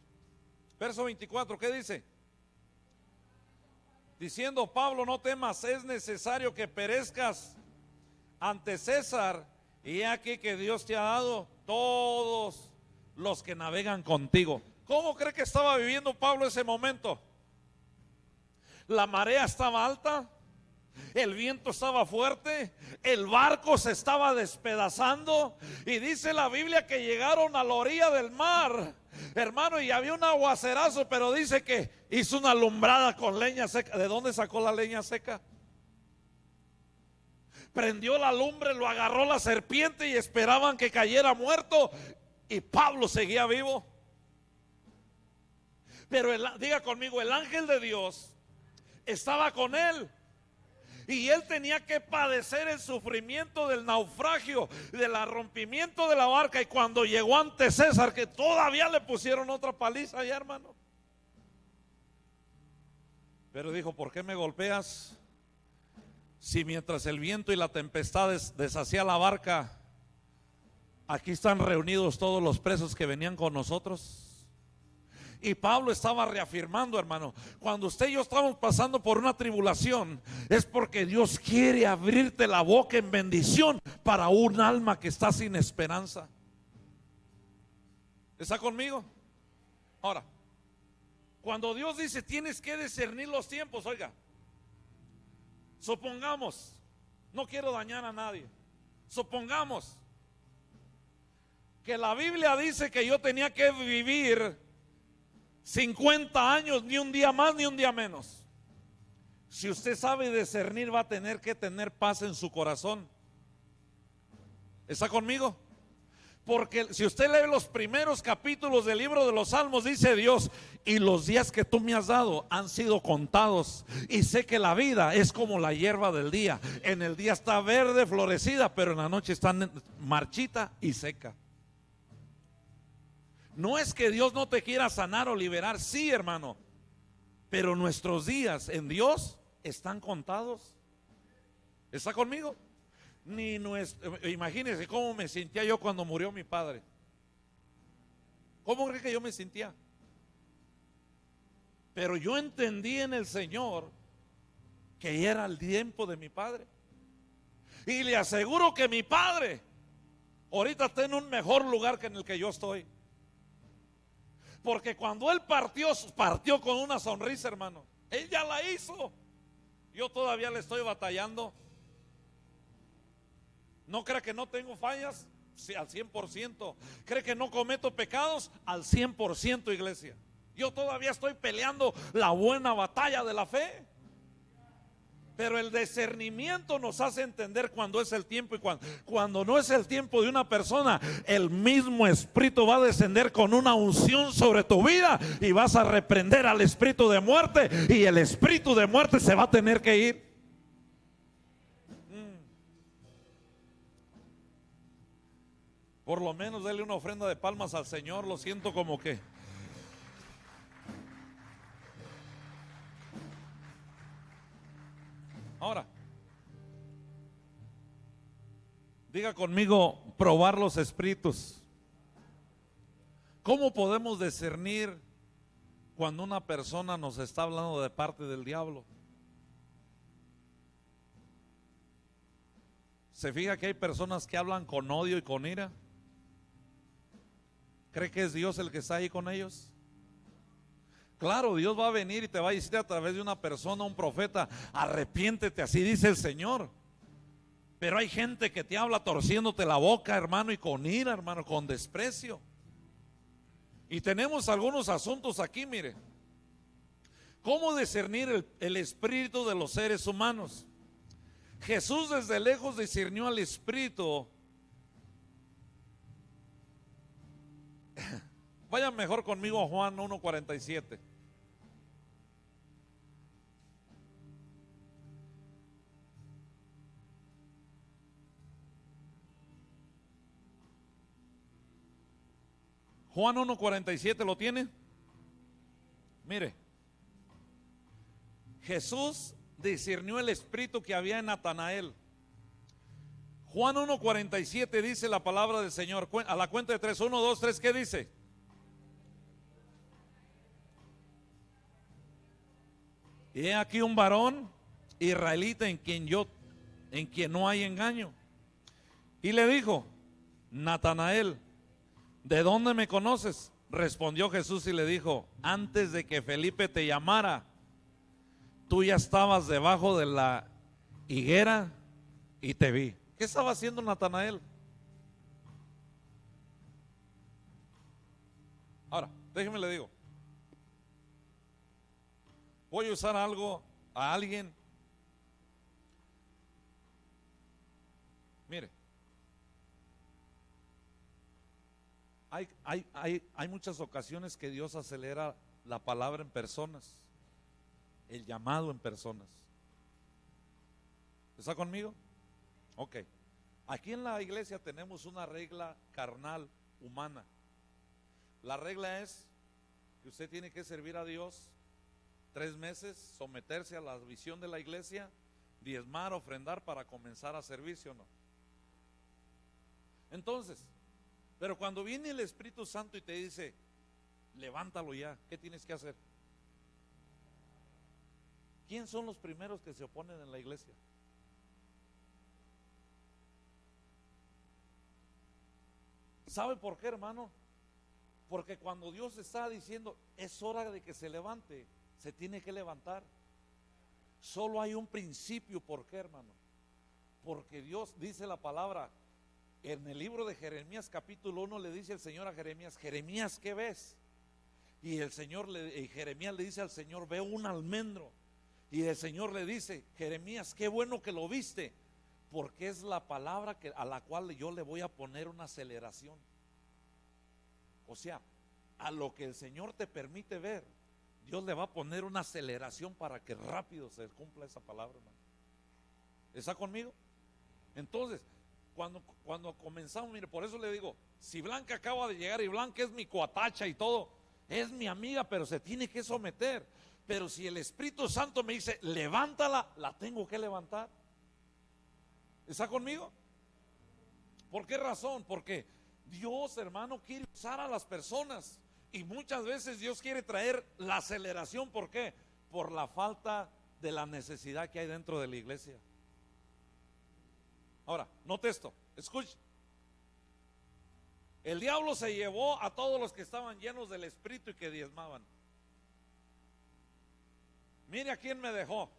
S1: Verso 24, ¿qué dice? Diciendo Pablo, no temas, es necesario que perezcas ante César, y aquí que Dios te ha dado todos los que navegan contigo. ¿Cómo cree que estaba viviendo Pablo ese momento? La marea estaba alta, el viento estaba fuerte, el barco se estaba despedazando, y dice la Biblia que llegaron a la orilla del mar, hermano, y había un aguacerazo, pero dice que hizo una alumbrada con leña seca. ¿De dónde sacó la leña seca? Prendió la lumbre, lo agarró la serpiente y esperaban que cayera muerto, y Pablo seguía vivo. Pero diga conmigo, el ángel de Dios estaba con él, y él tenía que padecer el sufrimiento del naufragio, del rompimiento de la barca. Y cuando llegó ante César, que todavía le pusieron otra paliza allá, hermano, pero dijo, ¿por qué me golpeas? Si mientras el viento y la tempestad deshacía la barca, aquí están reunidos todos los presos que venían con nosotros. Y Pablo estaba reafirmando, hermano, cuando usted y yo estamos pasando por una tribulación, es porque Dios quiere abrirte la boca en bendición para un alma que está sin esperanza. ¿Está conmigo? Ahora, cuando Dios dice tienes que discernir los tiempos, oiga, supongamos, no quiero dañar a nadie, supongamos que la Biblia dice que yo tenía que vivir 50 años, ni un día más ni un día menos. Si usted sabe discernir, va a tener que tener paz en su corazón. ¿Está conmigo? Porque si usted lee los primeros capítulos del libro de los Salmos, dice Dios, y los días que tú me has dado han sido contados, y sé que la vida es como la hierba del día. En el día está verde, florecida, pero en la noche está marchita y seca. No es que Dios no te quiera sanar o liberar, sí, hermano, pero nuestros días en Dios están contados. ¿Está conmigo? Imagínense cómo me sentía yo cuando murió mi padre. ¿Cómo cree que yo me sentía? Pero yo entendí en el Señor que era el tiempo de mi padre, y le aseguro que mi padre ahorita está en un mejor lugar que en el que yo estoy. Porque cuando él partió con una sonrisa, hermano. Él ya la hizo. Yo todavía le estoy batallando. No crea que no tengo fallas, sí, al 100%. Cree que no cometo pecados, al 100%, iglesia. Yo todavía estoy peleando la buena batalla de la fe. Pero el discernimiento nos hace entender cuando es el tiempo y cuando no es el tiempo de una persona. El mismo Espíritu va a descender con una unción sobre tu vida, y vas a reprender al espíritu de muerte, y el espíritu de muerte se va a tener que ir. Por lo menos dele una ofrenda de palmas al Señor. Lo siento como que ahora, diga conmigo, probar los espíritus. ¿Cómo podemos discernir cuando una persona nos está hablando de parte del diablo? ¿Se fija que hay personas que hablan con odio y con ira? ¿Cree que es Dios el que está ahí con ellos? Claro, Dios va a venir y te va a decir a través de una persona, un profeta, arrepiéntete, así dice el Señor. Pero hay gente que te habla torciéndote la boca, hermano, y con ira, hermano, con desprecio. Y tenemos algunos asuntos aquí, mire. ¿Cómo discernir el espíritu de los seres humanos? Jesús desde lejos discernió al espíritu. Vayan mejor conmigo a Juan 1:47. Juan 1:47, ¿lo tiene? Mire, Jesús discernió el espíritu que había en Natanael. Juan 1:47 dice la palabra del Señor. A la cuenta de 3, 1, 2, 3, ¿qué dice? Y he aquí un varón israelita en quien no hay engaño. Y le dijo, Natanael, ¿de dónde me conoces? Respondió Jesús y le dijo, antes de que Felipe te llamara, tú ya estabas debajo de la higuera y te vi. ¿Qué estaba haciendo Natanael? Ahora, déjeme le digo. Voy a usar algo a alguien. Mire, hay muchas ocasiones que Dios acelera la palabra en personas, el llamado en personas. ¿Está conmigo? Ok. Aquí en la iglesia tenemos una regla carnal, humana. La regla es que usted tiene que servir a Dios 3 meses, someterse a la visión de la iglesia, diezmar, ofrendar para comenzar a servir, ¿sí o no? Entonces, pero cuando viene el Espíritu Santo y te dice, levántalo ya, ¿qué tienes que hacer? ¿Quién son los primeros que se oponen en la iglesia? ¿Sabe por qué, hermano? Porque cuando Dios está diciendo, es hora de que se levante, se tiene que levantar. Solo hay un principio. ¿Por qué, hermano? Porque Dios dice la palabra en el libro de Jeremías capítulo 1, le dice el Señor a Jeremías, Jeremías, ¿qué ves? Y Jeremías le dice al Señor, veo un almendro. Y el Señor le dice, Jeremías, qué bueno que lo viste, porque es la palabra a la cual yo le voy a poner una aceleración. O sea, a lo que el Señor te permite ver, Dios le va a poner una aceleración para que rápido se cumpla esa palabra, hermano. ¿Está conmigo? Entonces, cuando comenzamos, mire, por eso le digo, si Blanca acaba de llegar y Blanca es mi cuatacha y todo, es mi amiga, pero se tiene que someter. Pero si el Espíritu Santo me dice, levántala, la tengo que levantar. ¿Está conmigo? ¿Por qué razón? Porque Dios, hermano, quiere usar a las personas. Y muchas veces Dios quiere traer la aceleración. ¿Por qué? Por la falta de la necesidad que hay dentro de la iglesia. Ahora, note esto, escuche. El diablo se llevó a todos los que estaban llenos del Espíritu y que diezmaban. Mire a quién me dejó.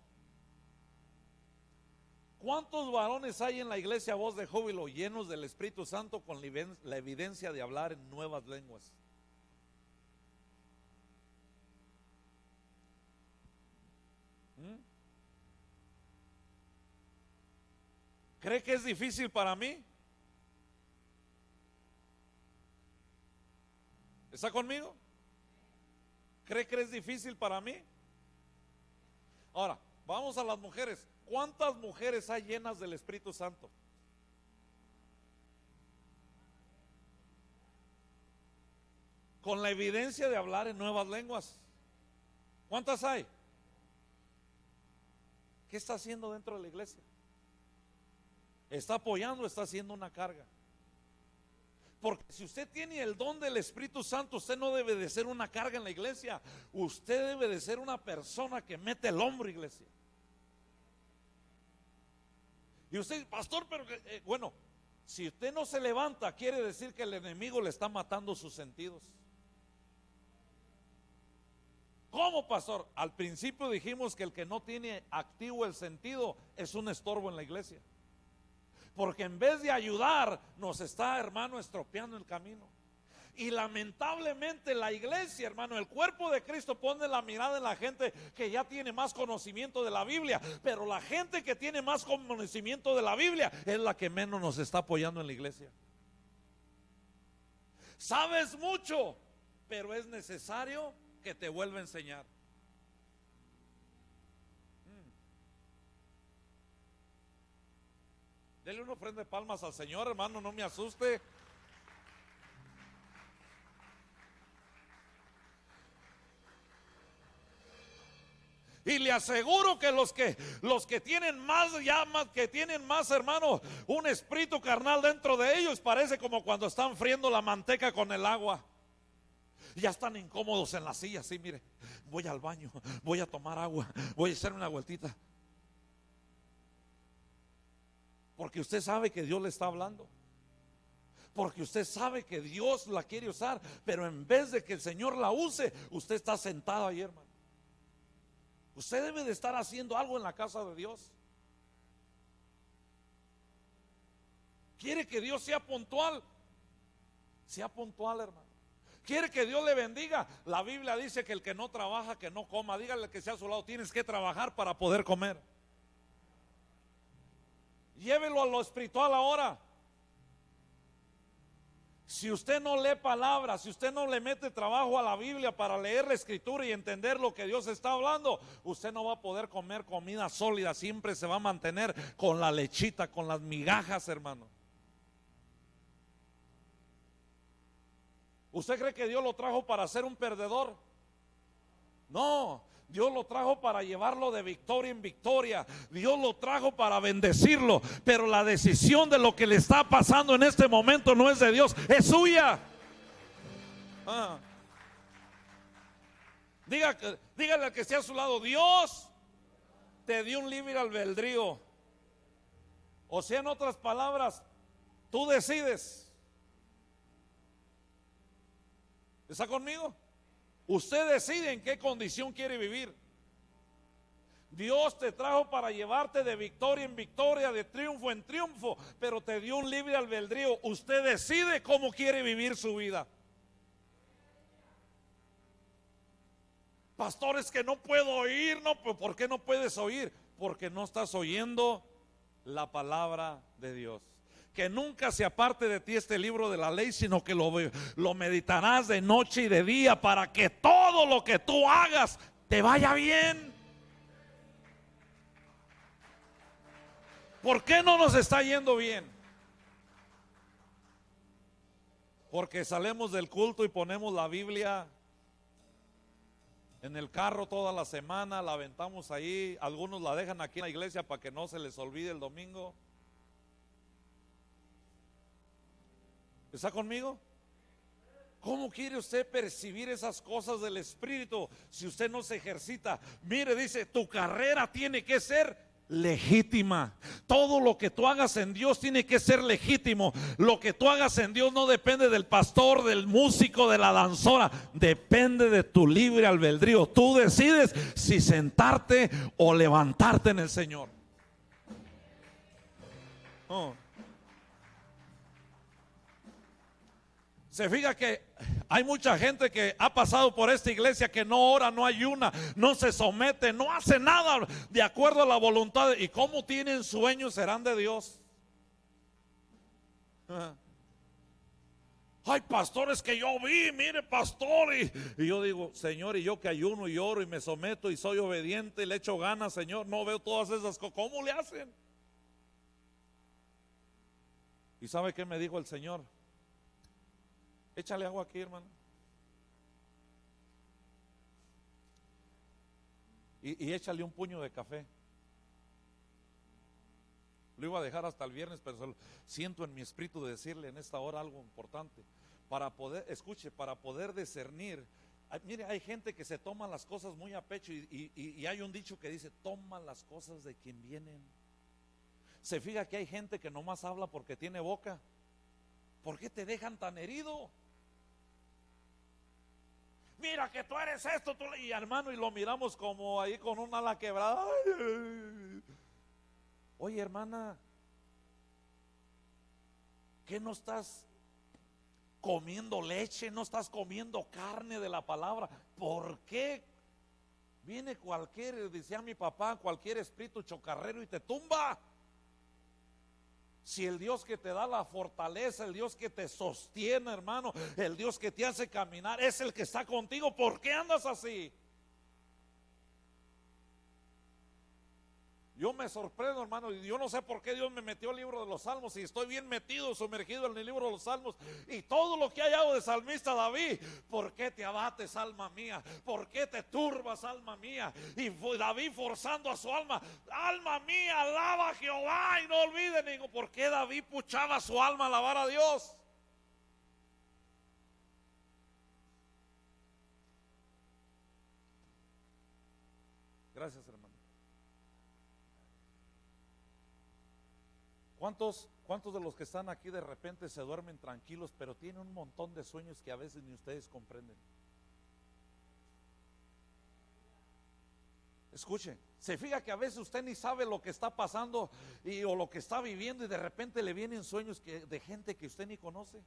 S1: ¿Cuántos varones hay en la iglesia Voz de Júbilo llenos del Espíritu Santo con la evidencia de hablar en nuevas lenguas? ¿Cree que es difícil para mí? ¿Está conmigo? ¿Cree que es difícil para mí? Ahora, vamos a las mujeres. ¿Cuántas mujeres hay llenas del Espíritu Santo? Con la evidencia de hablar en nuevas lenguas. ¿Cuántas hay? ¿Qué está haciendo dentro de la iglesia? ¿Está apoyando o está haciendo una carga? Porque si usted tiene el don del Espíritu Santo, usted no debe de ser una carga en la iglesia. Usted debe de ser una persona que mete el hombro, iglesia. Y usted, pastor, pero bueno, si usted no se levanta, quiere decir que el enemigo le está matando sus sentidos. ¿Cómo, pastor? Al principio dijimos que el que no tiene activo el sentido es un estorbo en la iglesia. porque en vez de ayudar nos está, hermano, estropeando el camino. Y lamentablemente la iglesia, hermano, el cuerpo de Cristo pone la mirada en la gente que ya tiene más conocimiento de la Biblia, pero la gente que tiene más conocimiento de la Biblia es la que menos nos está apoyando en la iglesia. Sabes mucho, pero es necesario que te vuelva a enseñar. Dele una ofrenda de palmas al Señor, hermano, no me asuste. Y le aseguro que los que tienen más llamas, que tienen más, hermano, un espíritu carnal dentro de ellos, parece como cuando están friendo la manteca con el agua. Ya están incómodos en la silla, así, mire, voy al baño, voy a tomar agua, voy a hacer una vueltita. Porque usted sabe que Dios le está hablando. Porque usted sabe que Dios la quiere usar, pero en vez de que el Señor la use, usted está sentado ahí, hermano. Usted debe de estar haciendo algo en la casa de Dios. ¿Quiere que Dios sea puntual? Sea puntual, hermano. ¿Quiere que Dios le bendiga? La Biblia dice que el que no trabaja, que no coma. Dígale que sea a su lado, tienes que trabajar para poder comer. Llévelo a lo espiritual ahora. Si usted no lee palabras, si usted no le mete trabajo a la Biblia para leer la escritura y entender lo que Dios está hablando, usted no va a poder comer comida sólida. Siempre se va a mantener con la lechita, con las migajas, hermano. ¿Usted cree que Dios lo trajo para ser un perdedor? No, Dios lo trajo para llevarlo de victoria en victoria. Dios lo trajo para bendecirlo. Pero la decisión de lo que le está pasando en este momento no es de Dios, es suya. Dígale al que esté a su lado: Dios te dio un libre albedrío. O sea, en otras palabras, tú decides. ¿Está conmigo? Usted decide en qué condición quiere vivir. Dios te trajo para llevarte de victoria en victoria, de triunfo en triunfo, pero te dio un libre albedrío. Usted decide cómo quiere vivir su vida. Pastores, que no puedo oír. No, ¿por qué no puedes oír? Porque no estás oyendo la palabra de Dios. Que nunca se aparte de ti este libro de la ley, sino que lo meditarás de noche y de día, para que todo lo que tú hagas te vaya bien. ¿Por qué no nos está yendo bien? Porque salimos del culto y ponemos la Biblia en el carro toda la semana, la aventamos ahí. Algunos la dejan aquí en la iglesia para que no se les olvide el domingo. ¿Está conmigo? ¿Cómo quiere usted percibir esas cosas del Espíritu si usted no se ejercita? Mire, dice, tu carrera tiene que ser legítima. Todo lo que tú hagas en Dios tiene que ser legítimo. Lo que tú hagas en Dios no depende del pastor, del músico, de la danzora. Depende de tu libre albedrío. Tú decides si sentarte o levantarte en el Señor. Se fija que hay mucha gente que ha pasado por esta iglesia que no ora, no ayuna, no se somete, no hace nada de acuerdo a la voluntad. ¿Y cómo tienen sueños? Serán de Dios. Hay pastores que yo vi, mire pastor, y yo digo, Señor, y yo que ayuno y oro y me someto y soy obediente y le echo ganas, Señor, no veo todas esas cosas. ¿Cómo le hacen? ¿Y sabe qué me dijo el Señor? Échale agua aquí, hermano. Y échale un puño de café. Lo iba a dejar hasta el viernes, pero siento en mi espíritu de decirle en esta hora algo importante. Para poder, escuche, para poder discernir. Mire, hay gente que se toma las cosas muy a pecho y hay un dicho que dice: toma las cosas de quien vienen. Se fija que hay gente que nomás habla porque tiene boca. ¿Por qué te dejan tan herido? Mira que tú eres esto, y hermano, y lo miramos como ahí con un ala quebrada. Oye, hermana, qué no estás comiendo leche? ¿No estás comiendo carne de la palabra? ¿Por qué viene cualquier, decía mi papá, cualquier espíritu chocarrero y te tumba? Si el Dios que te da la fortaleza, el Dios que te sostiene, hermano, el Dios que te hace caminar, es el que está contigo, ¿por qué andas así? Yo me sorprendo, hermano, y yo no sé por qué Dios me metió el libro de los Salmos, y estoy bien metido, sumergido en el libro de los Salmos, y todo lo que hay hallado de salmista David. ¿Por qué te abates, alma mía? ¿Por qué te turbas, alma mía? Y David forzando a su alma: alma mía, alaba a Jehová y no olvide. Digo, ¿por qué David puchaba su alma a alabar a Dios? Gracias, hermano. ¿Cuántos de los que están aquí de repente se duermen tranquilos, pero tienen un montón de sueños que a veces ni ustedes comprenden? Escuche, se fija que a veces usted ni sabe lo que está pasando o lo que está viviendo, y de repente le vienen sueños de gente que usted ni conoce.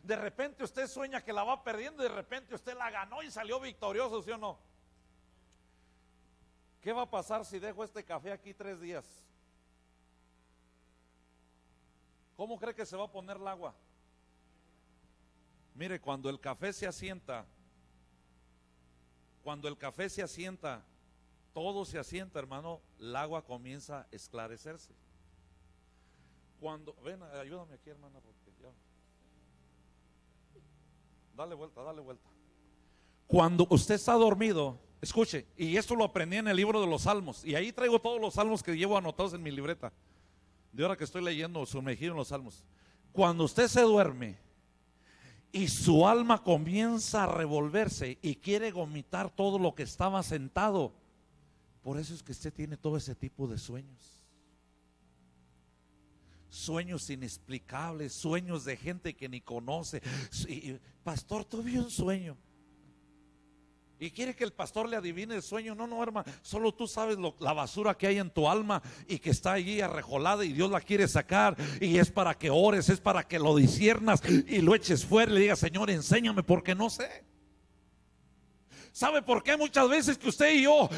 S1: De repente usted sueña que la va perdiendo, y de repente usted la ganó y salió victorioso, ¿sí o no? ¿Qué va a pasar si dejo este café aquí 3 días? ¿Cómo cree que se va a poner el agua? Mire, cuando el café se asienta, todo se asienta, hermano, el agua comienza a esclarecerse. Ven, ayúdame aquí, hermana, porque ya. Dale vuelta. Cuando usted está dormido, escuche, y esto lo aprendí en el libro de los Salmos, y ahí traigo todos los salmos que llevo anotados en mi libreta, de ahora que estoy leyendo, sumergido en los Salmos. Cuando usted se duerme y su alma comienza a revolverse y quiere vomitar todo lo que estaba sentado, por eso es que usted tiene todo ese tipo de sueños. Sueños inexplicables, sueños de gente que ni conoce. Pastor, tuve un sueño. Y quiere que el pastor le adivine el sueño. No, hermano, solo tú sabes la basura que hay en tu alma y que está allí arrejolada, y Dios la quiere sacar, y es para que ores, es para que lo disciernas y lo eches fuera y le digas: Señor, enséñame, porque no sé. ¿Sabe por qué muchas veces que usted y yo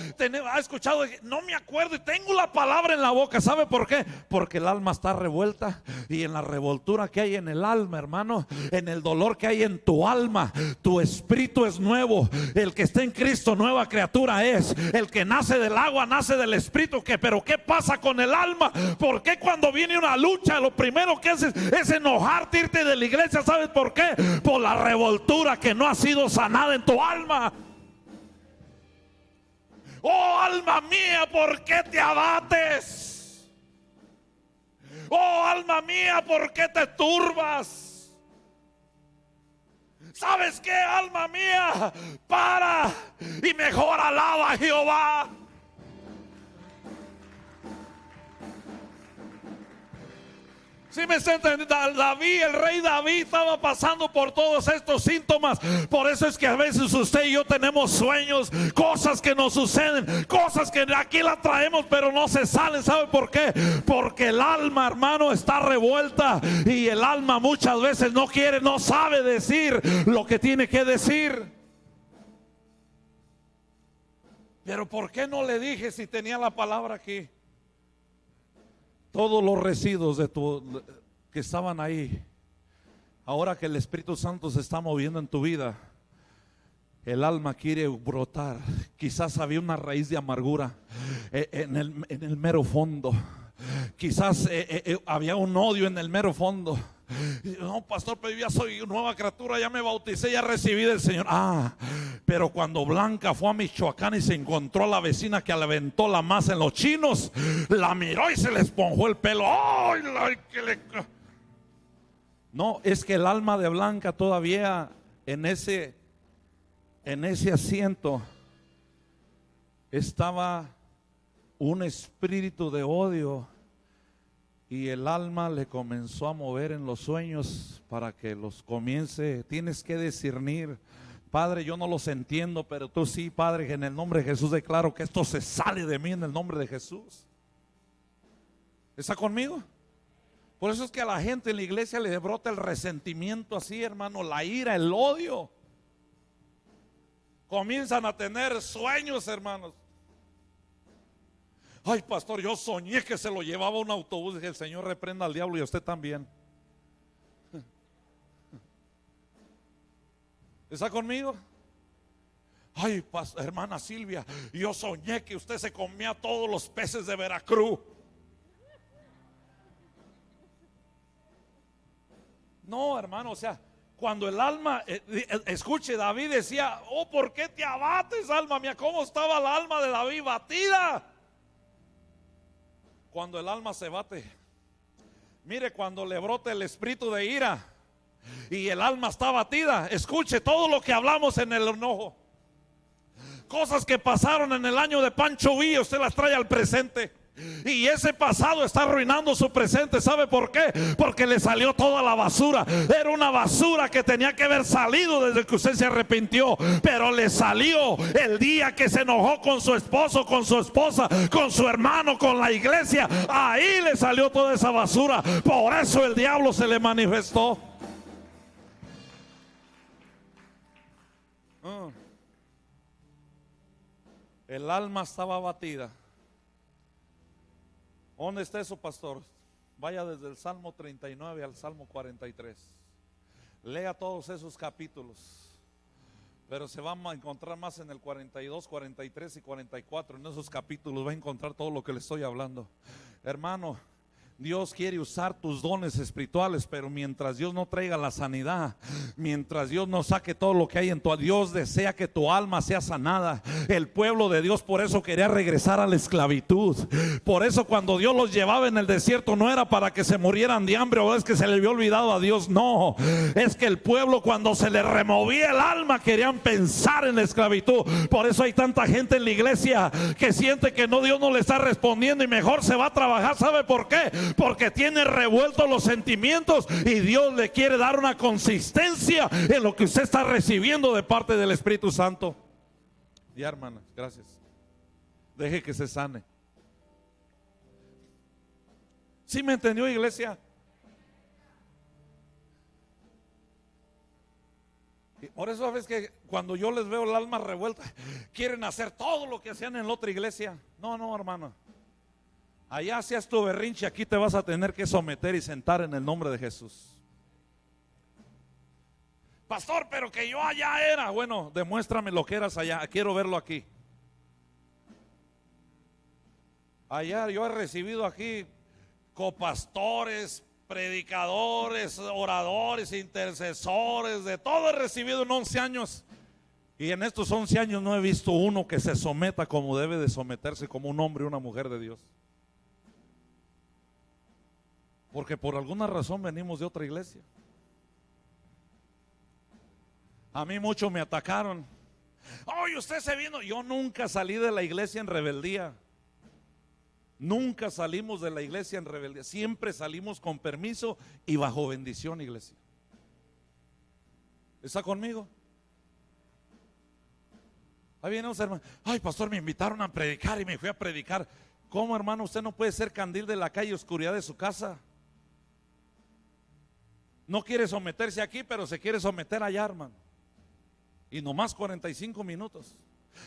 S1: ha escuchado? No me acuerdo y tengo la palabra en la boca. ¿Sabe por qué? Porque el alma está revuelta, y en la revoltura que hay en el alma, hermano, en el dolor que hay en tu alma, tu espíritu es nuevo. El que está en Cristo, nueva criatura es. El que nace del agua, nace del espíritu. Pero ¿qué pasa con el alma? ¿Por qué cuando viene una lucha lo primero que haces es enojarte, irte de la iglesia? ¿Sabes por qué? Por la revoltura que no ha sido sanada en tu alma. Oh, alma mía, ¿por qué te abates? Oh, alma mía, ¿por qué te turbas? ¿Sabes qué, alma mía? Para y mejor alaba a Jehová. Si me está entendiendo, David, el rey David, estaba pasando por todos estos síntomas. Por eso es que a veces usted y yo tenemos sueños, cosas que nos suceden, cosas que aquí la traemos pero no se salen. ¿Sabe por qué? Porque el alma, hermano, está revuelta, y el alma muchas veces no sabe decir lo que tiene que decir. Pero ¿por qué no le dije si tenía la palabra aquí? Todos los residuos que estaban ahí, ahora que el Espíritu Santo se está moviendo en tu vida, el alma quiere brotar. Quizás había una raíz de amargura en el mero fondo. Quizás había un odio en el mero fondo. No, pastor, pero yo ya soy nueva criatura, ya me bauticé, ya recibí del Señor. Pero cuando Blanca fue a Michoacán y se encontró a la vecina que le aventó la masa en los chinos, la miró y se le esponjó el pelo. No, es que el alma de Blanca todavía en ese asiento estaba un espíritu de odio, y el alma le comenzó a mover en los sueños para que los comience. Tienes que discernir. Padre, yo no los entiendo, pero tú sí, Padre, que en el nombre de Jesús declaro que esto se sale de mí en el nombre de Jesús. ¿Está conmigo? Por eso es que a la gente en la iglesia le brota el resentimiento así, hermano, la ira, el odio. Comienzan a tener sueños, hermanos. Ay, pastor, yo soñé que se lo llevaba un autobús. Dije, el Señor reprenda al diablo y a usted también. ¿Está conmigo? Ay, hermana Silvia, yo soñé que usted se comía todos los peces de Veracruz. No, hermano, o sea, cuando el alma, escuche, David decía, oh, ¿por qué te abates, alma mía? ¿Cómo estaba el alma de David batida? Cuando el alma se bate, mire, cuando le brota el espíritu de ira y el alma está batida, escuche todo lo que hablamos en el enojo. Cosas que pasaron en el año de Pancho Villa, usted las trae al presente. Y ese pasado está arruinando su presente. ¿Sabe por qué? Porque le salió toda la basura. Era una basura que tenía que haber salido desde que usted se arrepintió, pero le salió el día que se enojó con su esposo, con su esposa, con su hermano, con la iglesia. Ahí le salió toda esa basura. Por eso el diablo se le manifestó. El alma estaba abatida. ¿Dónde está eso, pastor? Vaya desde el Salmo 39 al Salmo 43. Lea todos esos capítulos. Pero se van a encontrar más en el 42, 43 y 44. En esos capítulos va a encontrar todo lo que le estoy hablando. Hermano, Dios quiere usar tus dones espirituales, pero mientras Dios no traiga la sanidad, mientras Dios no saque todo lo que hay en tu, Dios desea que tu alma sea sanada. El pueblo de Dios por eso quería regresar a la esclavitud. Por eso cuando Dios los llevaba en el desierto no era para que se murieran de hambre o es que se le había olvidado a Dios. No, es que el pueblo cuando se le removía el alma querían pensar en la esclavitud. Por eso hay tanta gente en la iglesia que siente que Dios no le está respondiendo y mejor se va a trabajar. ¿Sabe por qué? Porque tiene revueltos los sentimientos y Dios le quiere dar una consistencia en lo que usted está recibiendo de parte del Espíritu Santo. Ya, hermana, gracias. Deje que se sane. ¿Sí me entendió, iglesia? Y por eso a veces que cuando yo les veo el alma revuelta, quieren hacer todo lo que hacían en la otra iglesia. No, no, hermana. Allá hacías tu berrinche, aquí te vas a tener que someter y sentar en el nombre de Jesús. Pastor, pero que yo allá era. Bueno, demuéstrame lo que eras allá. Quiero verlo aquí. Allá yo he recibido aquí copastores, predicadores, oradores, intercesores, de todo he recibido en 11 años. Y en estos 11 años no he visto uno que se someta como debe de someterse, como un hombre y una mujer de Dios. Porque por alguna razón venimos de otra iglesia. A mí muchos me atacaron. Oye, usted se vino. Yo nunca salí de la iglesia en rebeldía. Nunca salimos de la iglesia en rebeldía. Siempre salimos con permiso y bajo bendición, iglesia. ¿Está conmigo? Ahí viene un hermano. Ay, pastor, me invitaron a predicar y me fui a predicar. ¿Cómo, hermano? Usted no puede ser candil de la calle, oscuridad de su casa. No quiere someterse aquí, pero se quiere someter allá, hermano. Y nomás 45 minutos.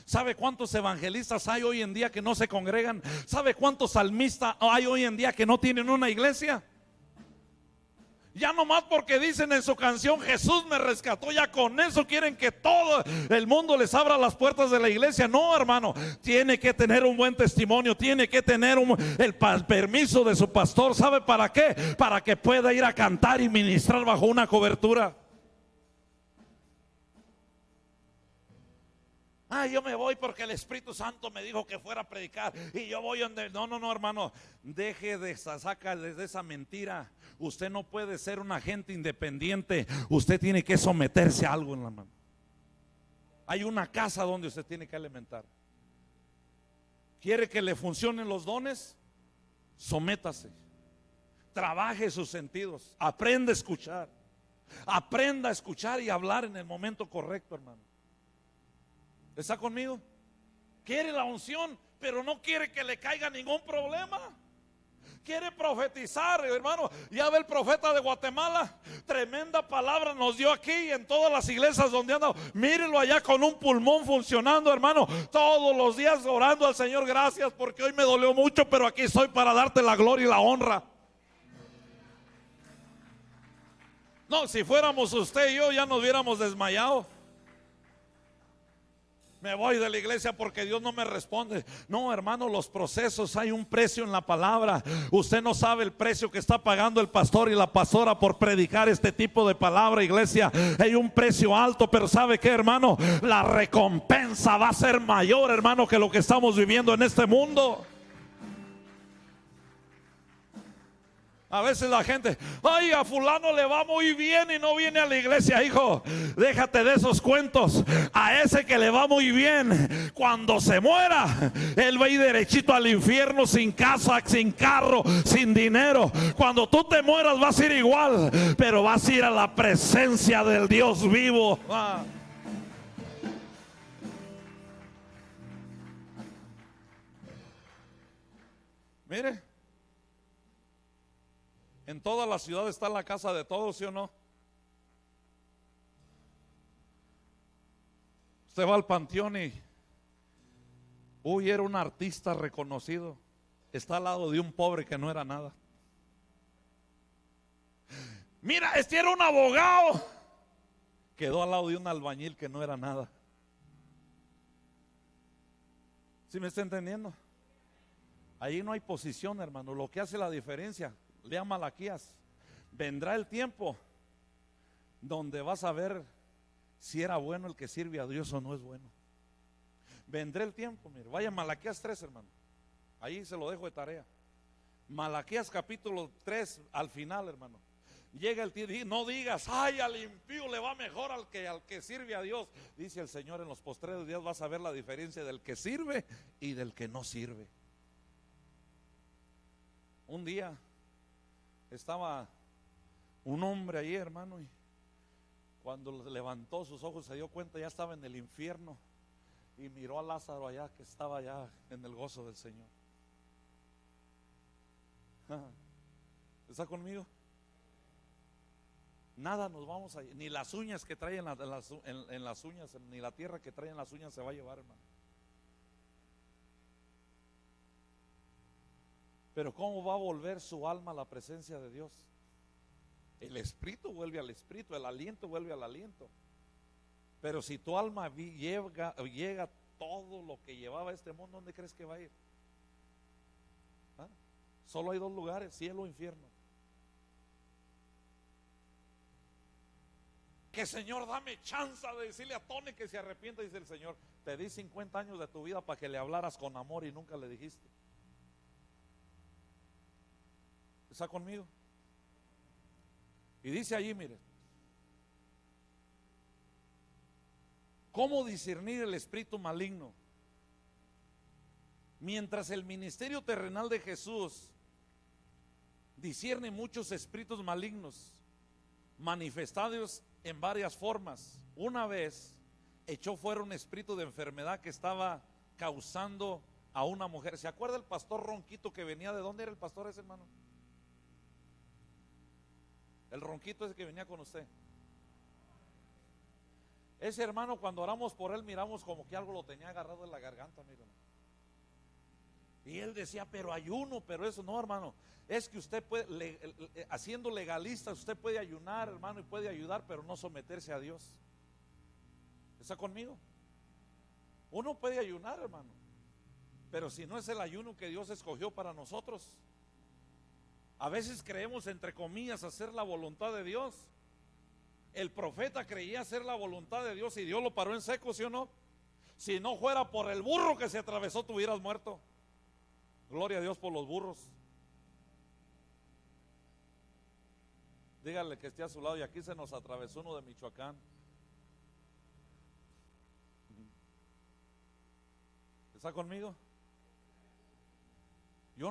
S1: ¿Sabe cuántos evangelistas hay hoy en día que no se congregan? ¿Sabe cuántos salmistas hay hoy en día que no tienen una iglesia? Ya nomás porque dicen en su canción Jesús me rescató, ya con eso quieren que todo el mundo les abra las puertas de la iglesia. No, hermano, tiene que tener un buen testimonio, tiene que tener el permiso de su pastor. ¿Sabe para qué? Para que pueda ir a cantar y ministrar bajo una cobertura. Yo me voy porque el Espíritu Santo me dijo que fuera a predicar y yo voy donde. No, no, no, hermano, deje de sacar de esa mentira. Usted no puede ser un agente independiente. Usted tiene que someterse a algo en la mano. Hay una casa donde usted tiene que alimentar. ¿Quiere que le funcionen los dones? Sométase. Trabaje sus sentidos. Aprenda a escuchar. Aprenda a escuchar y hablar en el momento correcto, hermano. ¿Está conmigo? Quiere la unción, pero no quiere que le caiga ningún problema. quiere profetizar, hermano. Ya ve el profeta de Guatemala, tremenda palabra nos dio aquí y en todas las iglesias donde anda. Mírenlo allá con un pulmón funcionando, hermano, todos los días orando al Señor. Gracias porque hoy me dolió mucho, pero aquí estoy para darte la gloria y la honra. No, si fuéramos usted y yo ya nos hubiéramos desmayado. Me voy de la iglesia porque Dios no me responde. No, hermano, los procesos, hay un precio en la palabra. Usted no sabe el precio que está pagando el pastor y la pastora por predicar este tipo de palabra, iglesia. Hay un precio alto, pero ¿sabe qué, hermano? La recompensa va a ser mayor, hermano, que lo que estamos viviendo en este mundo. A veces la gente, ay, a fulano le va muy bien y no viene a la iglesia. Hijo, déjate de esos cuentos. A ese que le va muy bien, cuando se muera, él va a ir derechito al infierno, sin casa, sin carro, sin dinero. Cuando tú te mueras vas a ir igual, pero vas a ir a la presencia del Dios vivo. Mire, en toda la ciudad está la casa de todos, ¿sí o no? Usted va al panteón y, uy, era un artista reconocido. Está al lado de un pobre que no era nada. Mira, este era un abogado. Quedó al lado de un albañil que no era nada. ¿Sí me está entendiendo? Ahí no hay posición, hermano. Lo que hace la diferencia, lea Malaquías, vendrá el tiempo donde vas a ver si era bueno el que sirve a Dios o no es bueno. Vendrá el tiempo, mire, vaya a Malaquías 3, hermano. Ahí se lo dejo de tarea. Malaquías capítulo 3, al final, hermano. Llega el tiempo, no digas, ay, al impío le va mejor al que sirve a Dios. Dice el Señor, en los postreros días vas a ver la diferencia del que sirve y del que no sirve. Un día estaba un hombre ahí, hermano, y cuando levantó sus ojos se dio cuenta ya estaba en el infierno y miró a Lázaro allá que estaba allá en el gozo del Señor. ¿Está conmigo? Nada nos vamos a, ni las uñas que traen en las uñas, ni la tierra que traen las uñas se va a llevar, hermano. Pero ¿cómo va a volver su alma a la presencia de Dios? El espíritu vuelve al espíritu, el aliento vuelve al aliento. Pero si tu alma llega todo lo que llevaba este mundo, ¿dónde crees que va a ir? ¿Ah? Solo hay dos lugares, cielo o infierno. Que Señor, dame chance de decirle a Tony que se arrepienta, dice el Señor. Te di 50 años de tu vida para que le hablaras con amor y nunca le dijiste. ¿Está conmigo? Y dice allí, mire, ¿cómo discernir el espíritu maligno? Mientras el ministerio terrenal de Jesús discierne muchos espíritus malignos manifestados en varias formas. Una vez echó fuera un espíritu de enfermedad que estaba causando a una mujer. ¿Se acuerda el pastor ronquito que venía? ¿De dónde era el pastor ese, hermano? El ronquito ese que venía con usted. Ese hermano, cuando oramos por él, miramos como que algo lo tenía agarrado en la garganta, miren. Y él decía, pero ayuno, pero eso no, hermano. Es que usted puede, haciendo legalista, usted puede ayunar, hermano, y puede ayudar, pero no someterse a Dios. ¿Está conmigo? Uno puede ayunar, hermano, pero si no es el ayuno que Dios escogió para nosotros. A veces creemos, entre comillas, hacer la voluntad de Dios. El profeta creía hacer la voluntad de Dios y Dios lo paró en seco, ¿sí o no? Si no fuera por el burro que se atravesó, tú hubieras muerto. Gloria a Dios por los burros. Dígale que esté a su lado. Y aquí se nos atravesó uno de Michoacán. ¿Está conmigo? Yo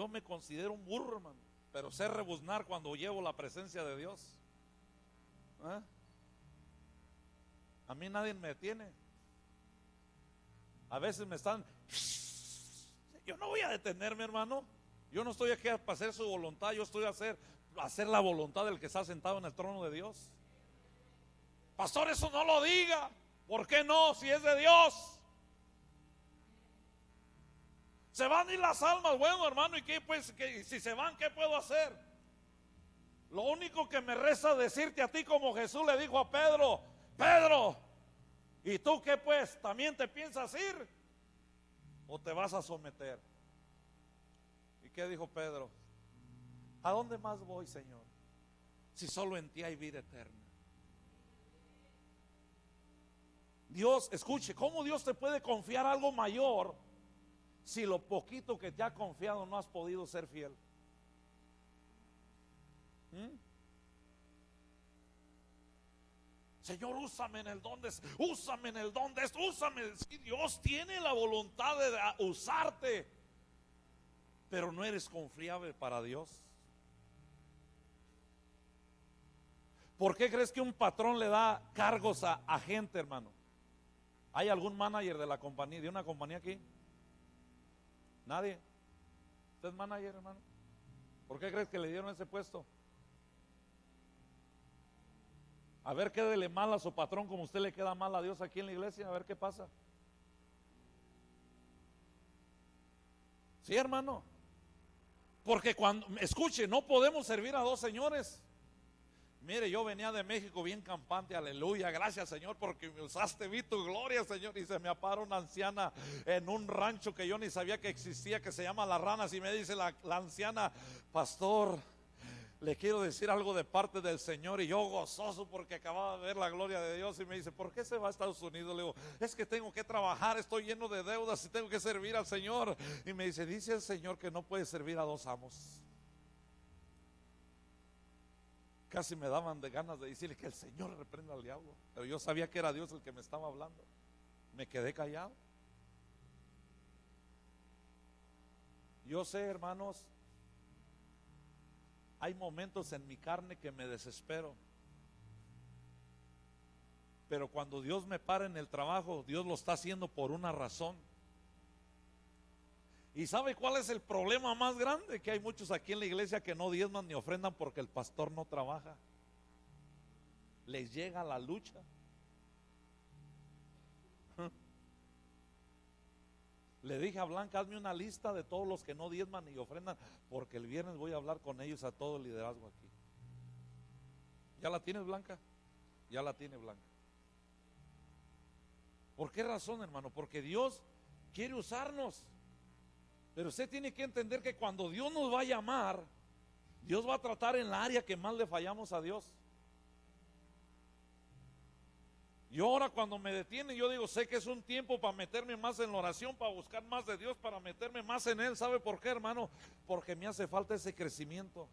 S1: me considero un burro, hermano, pero sé rebuznar cuando llevo la presencia de Dios. ¿Eh? A mí nadie me detiene. A veces me están, yo no voy a detenerme, hermano. Yo no estoy aquí para hacer su voluntad, yo estoy a hacer la voluntad del que está sentado en el trono de Dios. Pastor, eso no lo diga. ¿Por qué no? Si es de Dios. Se van a ir las almas. Bueno, hermano, ¿y qué pues? Si se van, ¿qué puedo hacer? Lo único que me resta decirte a ti, como Jesús le dijo a Pedro: Pedro, ¿y tú qué pues? ¿También te piensas ir? ¿O te vas a someter? ¿Y qué dijo Pedro? ¿A dónde más voy, Señor? Si solo en ti hay vida eterna. Dios, escuche, ¿cómo Dios te puede confiar algo mayor si lo poquito que te ha confiado no has podido ser fiel? Señor, úsame en el don de, úsame en el don de esto, úsame. Si Dios tiene la voluntad de usarte, pero no eres confiable para Dios. ¿Por qué crees que un patrón le da cargos a gente, hermano? ¿Hay algún manager de la compañía, de una compañía aquí? Nadie. ¿Usted es manager, hermano? ¿Por qué crees que le dieron ese puesto? A ver, quédele mal a su patrón como usted le queda mal a Dios aquí en la iglesia. A ver qué pasa. Sí, hermano. Porque cuando, escuche, no podemos servir a dos señores. Mire, yo venía de México bien campante, aleluya, gracias Señor porque me usaste, vi tu gloria, Señor. Y se me apara una anciana en un rancho que yo ni sabía que existía, que se llama Las Ranas, y me dice la anciana: pastor, le quiero decir algo de parte del Señor. Y yo gozoso porque acababa de ver la gloria de Dios, y me dice: ¿por qué se va a Estados Unidos? Le digo: es que tengo que trabajar, estoy lleno de deudas y tengo que servir al Señor. Y me dice: dice el Señor que no puede servir a dos amos. Casi me daban de ganas de decirle que el Señor reprenda al diablo, pero yo sabía que era Dios el que me estaba hablando. Me quedé callado. Yo sé, hermanos, hay momentos en mi carne que me desespero, pero cuando Dios me para en el trabajo, Dios lo está haciendo por una razón. ¿Y sabe cuál es el problema más grande? Que hay muchos aquí en la iglesia que no diezman ni ofrendan porque el pastor no trabaja. Les llega la lucha. Le dije a Blanca: hazme una lista de todos los que no diezman ni ofrendan, porque el viernes voy a hablar con ellos a todo el liderazgo aquí. ¿Ya la tienes, Blanca? Ya la tiene, Blanca. ¿Por qué razón, hermano? Porque Dios quiere usarnos. Pero usted tiene que entender que cuando Dios nos va a llamar, Dios va a tratar en la área que más le fallamos a Dios. Yo ahora cuando me detiene, yo digo: sé que es un tiempo para meterme más en la oración, para buscar más de Dios, para meterme más en Él. ¿Sabe por qué, hermano? Porque me hace falta ese crecimiento.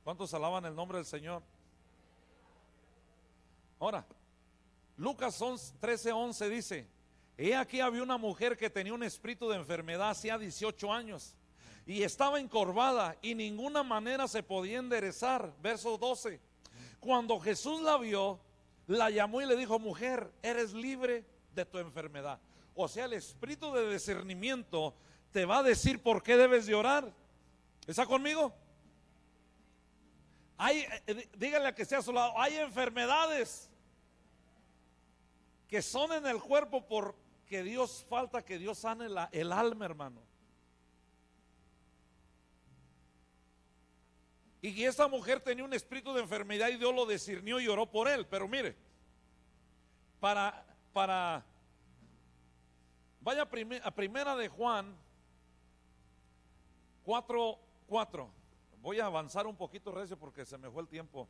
S1: ¿Cuántos alaban el nombre del Señor? Ahora, Lucas 13:11 dice: he aquí había una mujer que tenía un espíritu de enfermedad hacía 18 años y estaba encorvada y ninguna manera se podía enderezar. Verso 12: cuando Jesús la vio, la llamó y le dijo: mujer, eres libre de tu enfermedad. O sea, el espíritu de discernimiento te va a decir por qué debes de orar. ¿Está conmigo? Dígale a que esté a su lado: hay enfermedades que son en el cuerpo porque Dios falta que Dios sane el alma, hermano. Y esta mujer tenía un espíritu de enfermedad y Dios lo discernió y oró por él. Pero mire, vaya a primera de Juan 4:4. Voy a avanzar un poquito recio porque se me fue el tiempo.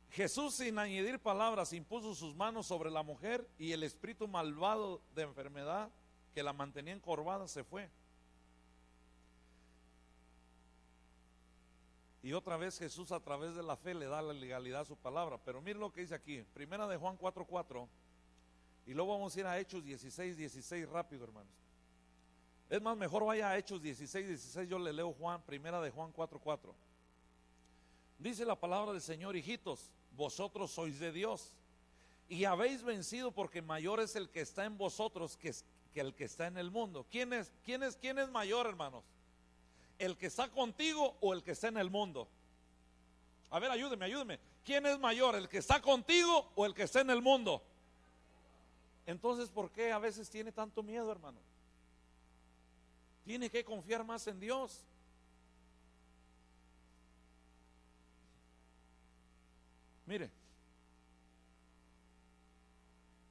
S1: Jesús, sin añadir palabras, impuso sus manos sobre la mujer y el espíritu malvado de enfermedad que la mantenía encorvada se fue. Y otra vez Jesús, a través de la fe, le da la legalidad a su palabra. Pero mire lo que dice aquí, primera de Juan 4:4, y luego vamos a ir a Hechos 16:16 rápido, hermanos. Es más, mejor vaya a Hechos 16:16, yo le leo primera de Juan 4:4. Dice la palabra del Señor: hijitos, vosotros sois de Dios y habéis vencido, porque mayor es el que está en vosotros que que el que está en el mundo. ¿Quién es mayor, hermanos? ¿El que está contigo o el que está en el mundo? A ver, ayúdeme. ¿Quién es mayor, el que está contigo o el que está en el mundo? Entonces, ¿por qué a veces tiene tanto miedo, hermano? Tiene que confiar más en Dios. Mire,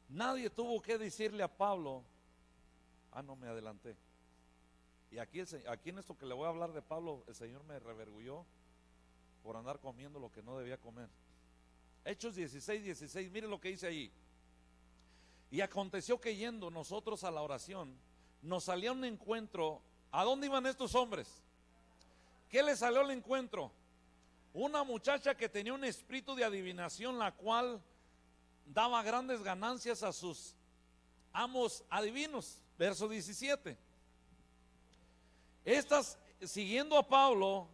S1: nadie tuvo que decirle a Pablo, no me adelanté. Y aquí en esto que le voy a hablar de Pablo, el Señor me revergulló por andar comiendo lo que no debía comer. Hechos 16, mire lo que dice ahí. Y aconteció que yendo nosotros a la oración, nos salió un encuentro. ¿A dónde iban estos hombres? ¿Qué les salió al encuentro? Una muchacha que tenía un espíritu de adivinación, la cual daba grandes ganancias a sus amos adivinos. Verso 17. Estas, siguiendo a Pablo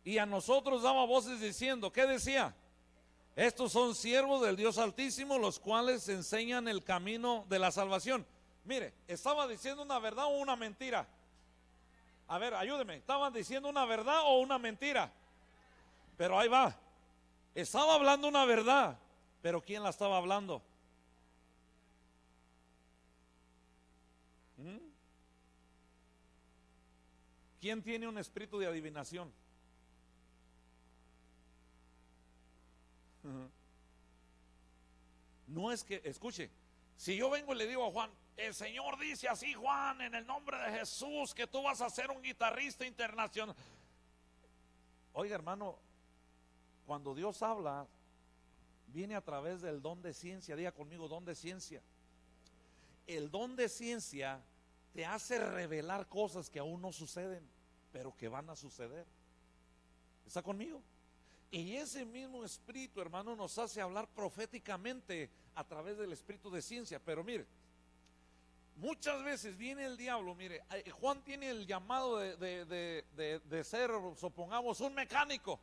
S1: y a nosotros, daba voces diciendo, ¿qué decía? Estos son siervos del Dios Altísimo, los cuales enseñan el camino de la salvación. Mire, ¿estaba diciendo una verdad o una mentira? A ver, ayúdeme, ¿estaban diciendo una verdad o una mentira? Pero ahí va. Estaba hablando una verdad, pero ¿quién la estaba hablando? ¿Quién tiene un espíritu de adivinación? No es que, escuche, si yo vengo y le digo a Juan, el Señor dice así, Juan, en el nombre de Jesús, que tú vas a ser un guitarrista internacional. Oiga, hermano, cuando Dios habla, viene a través del don de ciencia. Diga conmigo, don de ciencia. El don de ciencia te hace revelar cosas que aún no suceden, pero que van a suceder. ¿Está conmigo? Y ese mismo espíritu, hermano, nos hace hablar proféticamente a través del espíritu de ciencia. Pero mire, muchas veces viene el diablo. Mire, Juan tiene el llamado de ser, supongamos, un mecánico.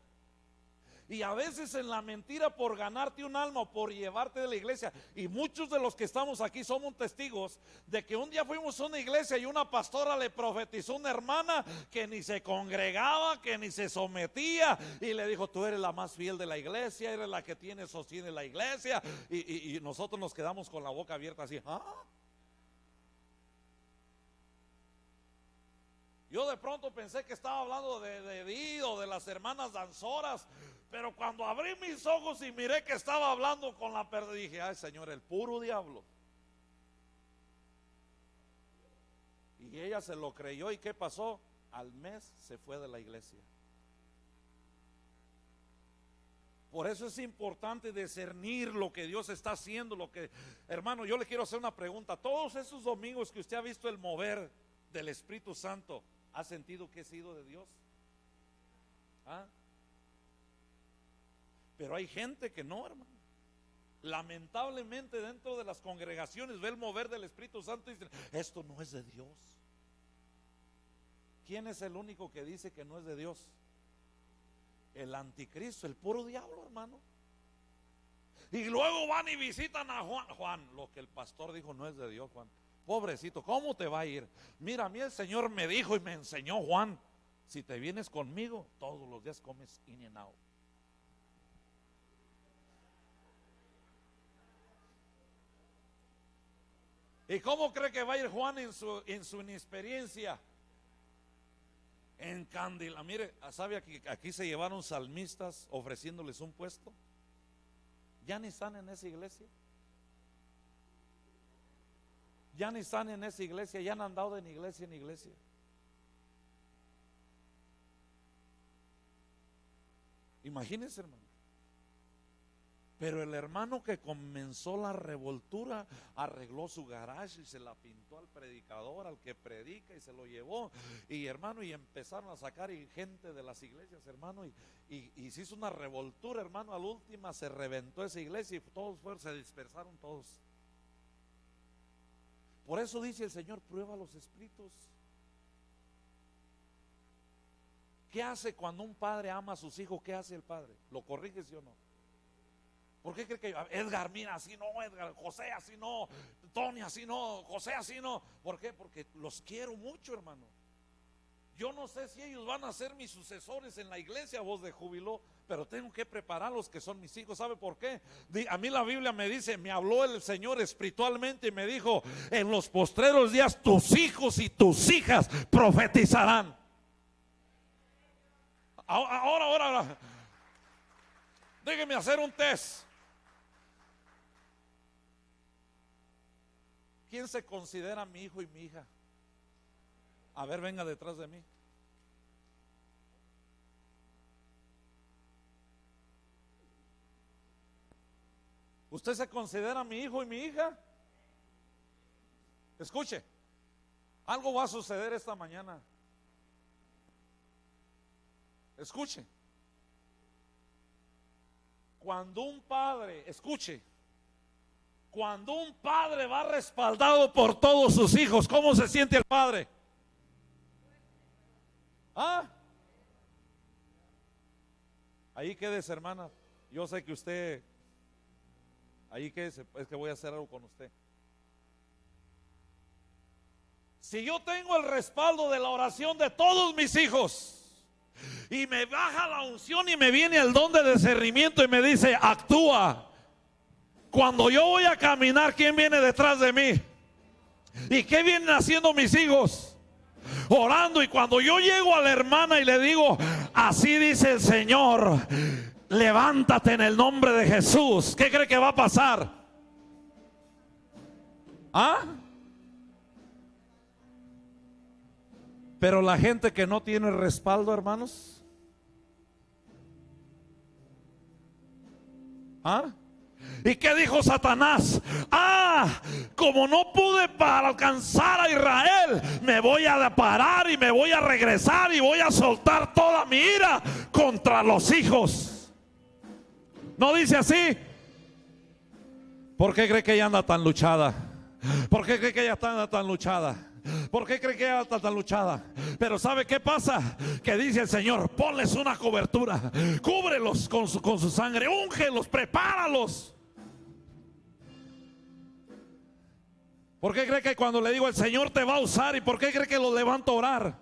S1: Y a veces en la mentira, por ganarte un alma o por llevarte de la iglesia, y muchos de los que estamos aquí somos testigos de que un día fuimos a una iglesia y una pastora le profetizó a una hermana que ni se congregaba, que ni se sometía, y le dijo, tú eres la más fiel de la iglesia, eres la que sostiene la iglesia, y nosotros nos quedamos con la boca abierta así, Yo de pronto pensé que estaba hablando de Dido, de las hermanas danzoras, pero cuando abrí mis ojos y miré que estaba hablando con la persona, dije, ay Señor, el puro diablo. Y ella se lo creyó, ¿y qué pasó? Al mes se fue de la iglesia. Por eso es importante discernir lo que Dios está haciendo, hermano, yo le quiero hacer una pregunta. Todos esos domingos que usted ha visto el mover del Espíritu Santo, ¿ha sentido que ha sido de Dios? Pero hay gente que no, hermano. Lamentablemente dentro de las congregaciones ve el mover del Espíritu Santo y dice, esto no es de Dios. ¿Quién es el único que dice que no es de Dios? El anticristo, el puro diablo, hermano. Y luego van y visitan a Juan, lo que el pastor dijo no es de Dios, Juan. Pobrecito, ¿cómo te va a ir? Mira, a mí el Señor me dijo y me enseñó, Juan, si te vienes conmigo, todos los días comes in and out. ¿Y cómo cree que va a ir Juan en su inexperiencia? En Cándila. Mire, ¿sabe que aquí se llevaron salmistas ofreciéndoles un puesto? Ya ni están en esa iglesia. Ya ni están en esa iglesia, ya han andado de iglesia en iglesia. Imagínense, hermano. Pero el hermano que comenzó la revoltura arregló su garage y se la pintó al predicador, al que predica, y se lo llevó. Y hermano, y empezaron a sacar gente de las iglesias, hermano, y se hizo una revoltura, hermano. A la última se reventó esa iglesia y todos se dispersaron todos. Por eso dice el Señor, prueba los espíritus. ¿Qué hace cuando un padre ama a sus hijos? ¿Qué hace el padre? ¿Lo corrige, sí o no? ¿Por qué cree que Edgar, mira, así no, Edgar, José, así no, Tony, así no, José, así no? ¿Por qué? Porque los quiero mucho, hermano. Yo no sé si ellos van a ser mis sucesores en la iglesia, Voz de Júbilo, pero tengo que prepararlos, que son mis hijos. ¿Sabe por qué? A mí la Biblia me dice, me habló el Señor espiritualmente y me dijo: en los postreros días tus hijos y tus hijas profetizarán. Ahora, déjenme hacer un test. ¿Quién se considera mi hijo y mi hija? A ver, venga detrás de mí. ¿Usted se considera mi hijo y mi hija? Escuche, algo va a suceder esta mañana. Escuche. Cuando un padre, escuche, cuando un padre va respaldado por todos sus hijos, ¿cómo se siente el padre? ¿Ah? Ahí quédese, hermana. Yo sé que usted, ahí quédese, es que voy a hacer algo con usted. Si yo tengo el respaldo de la oración de todos mis hijos y me baja la unción y me viene el don de discernimiento y me dice: actúa. Cuando yo voy a caminar, ¿quién viene detrás de mí? ¿Y qué vienen haciendo mis hijos? Orando. Y cuando yo llego a la hermana y le digo: así dice el Señor, levántate en el nombre de Jesús, ¿qué cree que va a pasar? ¿Ah? Pero la gente que no tiene respaldo, hermanos, ¿ah? ¿Y qué dijo Satanás? Como no pude para alcanzar a Israel, me voy a parar y me voy a regresar y voy a soltar toda mi ira contra los hijos. ¿No dice así? ¿Por qué cree que ella anda tan luchada? ¿Por qué cree que ella anda tan luchada? ¿Por qué cree que ella está tan luchada? Pero ¿sabe qué pasa? Que dice el Señor: ponles una cobertura, cúbrelos con su sangre, úngelos, prepáralos. ¿Por qué cree que cuando le digo el Señor te va a usar? ¿Y por qué cree que lo levanto a orar?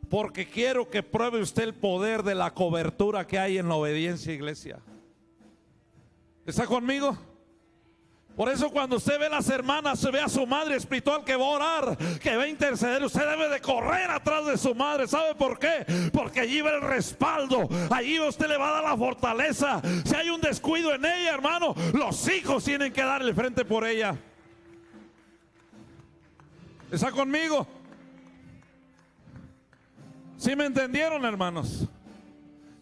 S1: Porque quiero que pruebe usted el poder de la cobertura que hay en la obediencia, iglesia. ¿Está conmigo? Por eso cuando usted ve a las hermanas, se ve a su madre espiritual que va a orar, que va a interceder, usted debe de correr atrás de su madre. ¿Sabe por qué? Porque allí va el respaldo, allí usted le va a dar la fortaleza. Si hay un descuido en ella, hermano, los hijos tienen que darle frente por ella. ¿Está conmigo? ¿Sí me entendieron, hermanos?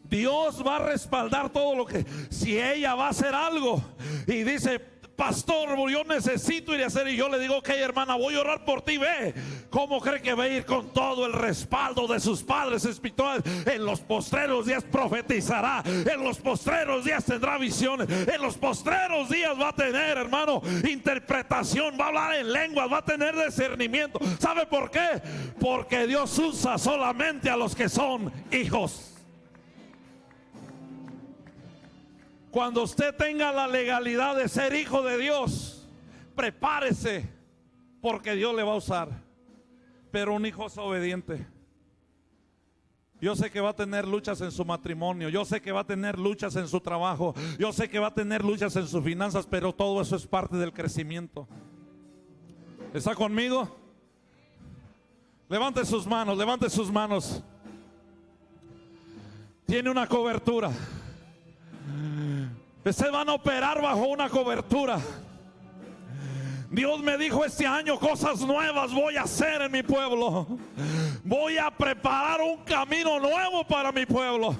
S1: Dios va a respaldar todo lo que, si ella va a hacer algo y dice: pastor, yo necesito ir a hacer, y yo le digo: ok, hermana, voy a orar por ti, ve. ¿Cómo cree que va a ir con todo el respaldo de sus padres espirituales? En los postreros días profetizará, en los postreros días tendrá visiones, en los postreros días va a tener, hermano, interpretación, va a hablar en lenguas, va a tener discernimiento. ¿Sabe por qué? Porque Dios usa solamente a los que son hijos. Cuando usted tenga la legalidad de ser hijo de Dios, prepárese, porque Dios le va a usar. Pero un hijo es obediente. Yo sé que va a tener luchas en su matrimonio, yo sé que va a tener luchas en su trabajo, yo sé que va a tener luchas en sus finanzas, pero todo eso es parte del crecimiento. ¿Está conmigo? Levante sus manos, levante sus manos. Tiene una cobertura. Ustedes van a operar bajo una cobertura. Dios me dijo este año: cosas nuevas voy a hacer en mi pueblo. Voy a preparar un camino nuevo para mi pueblo.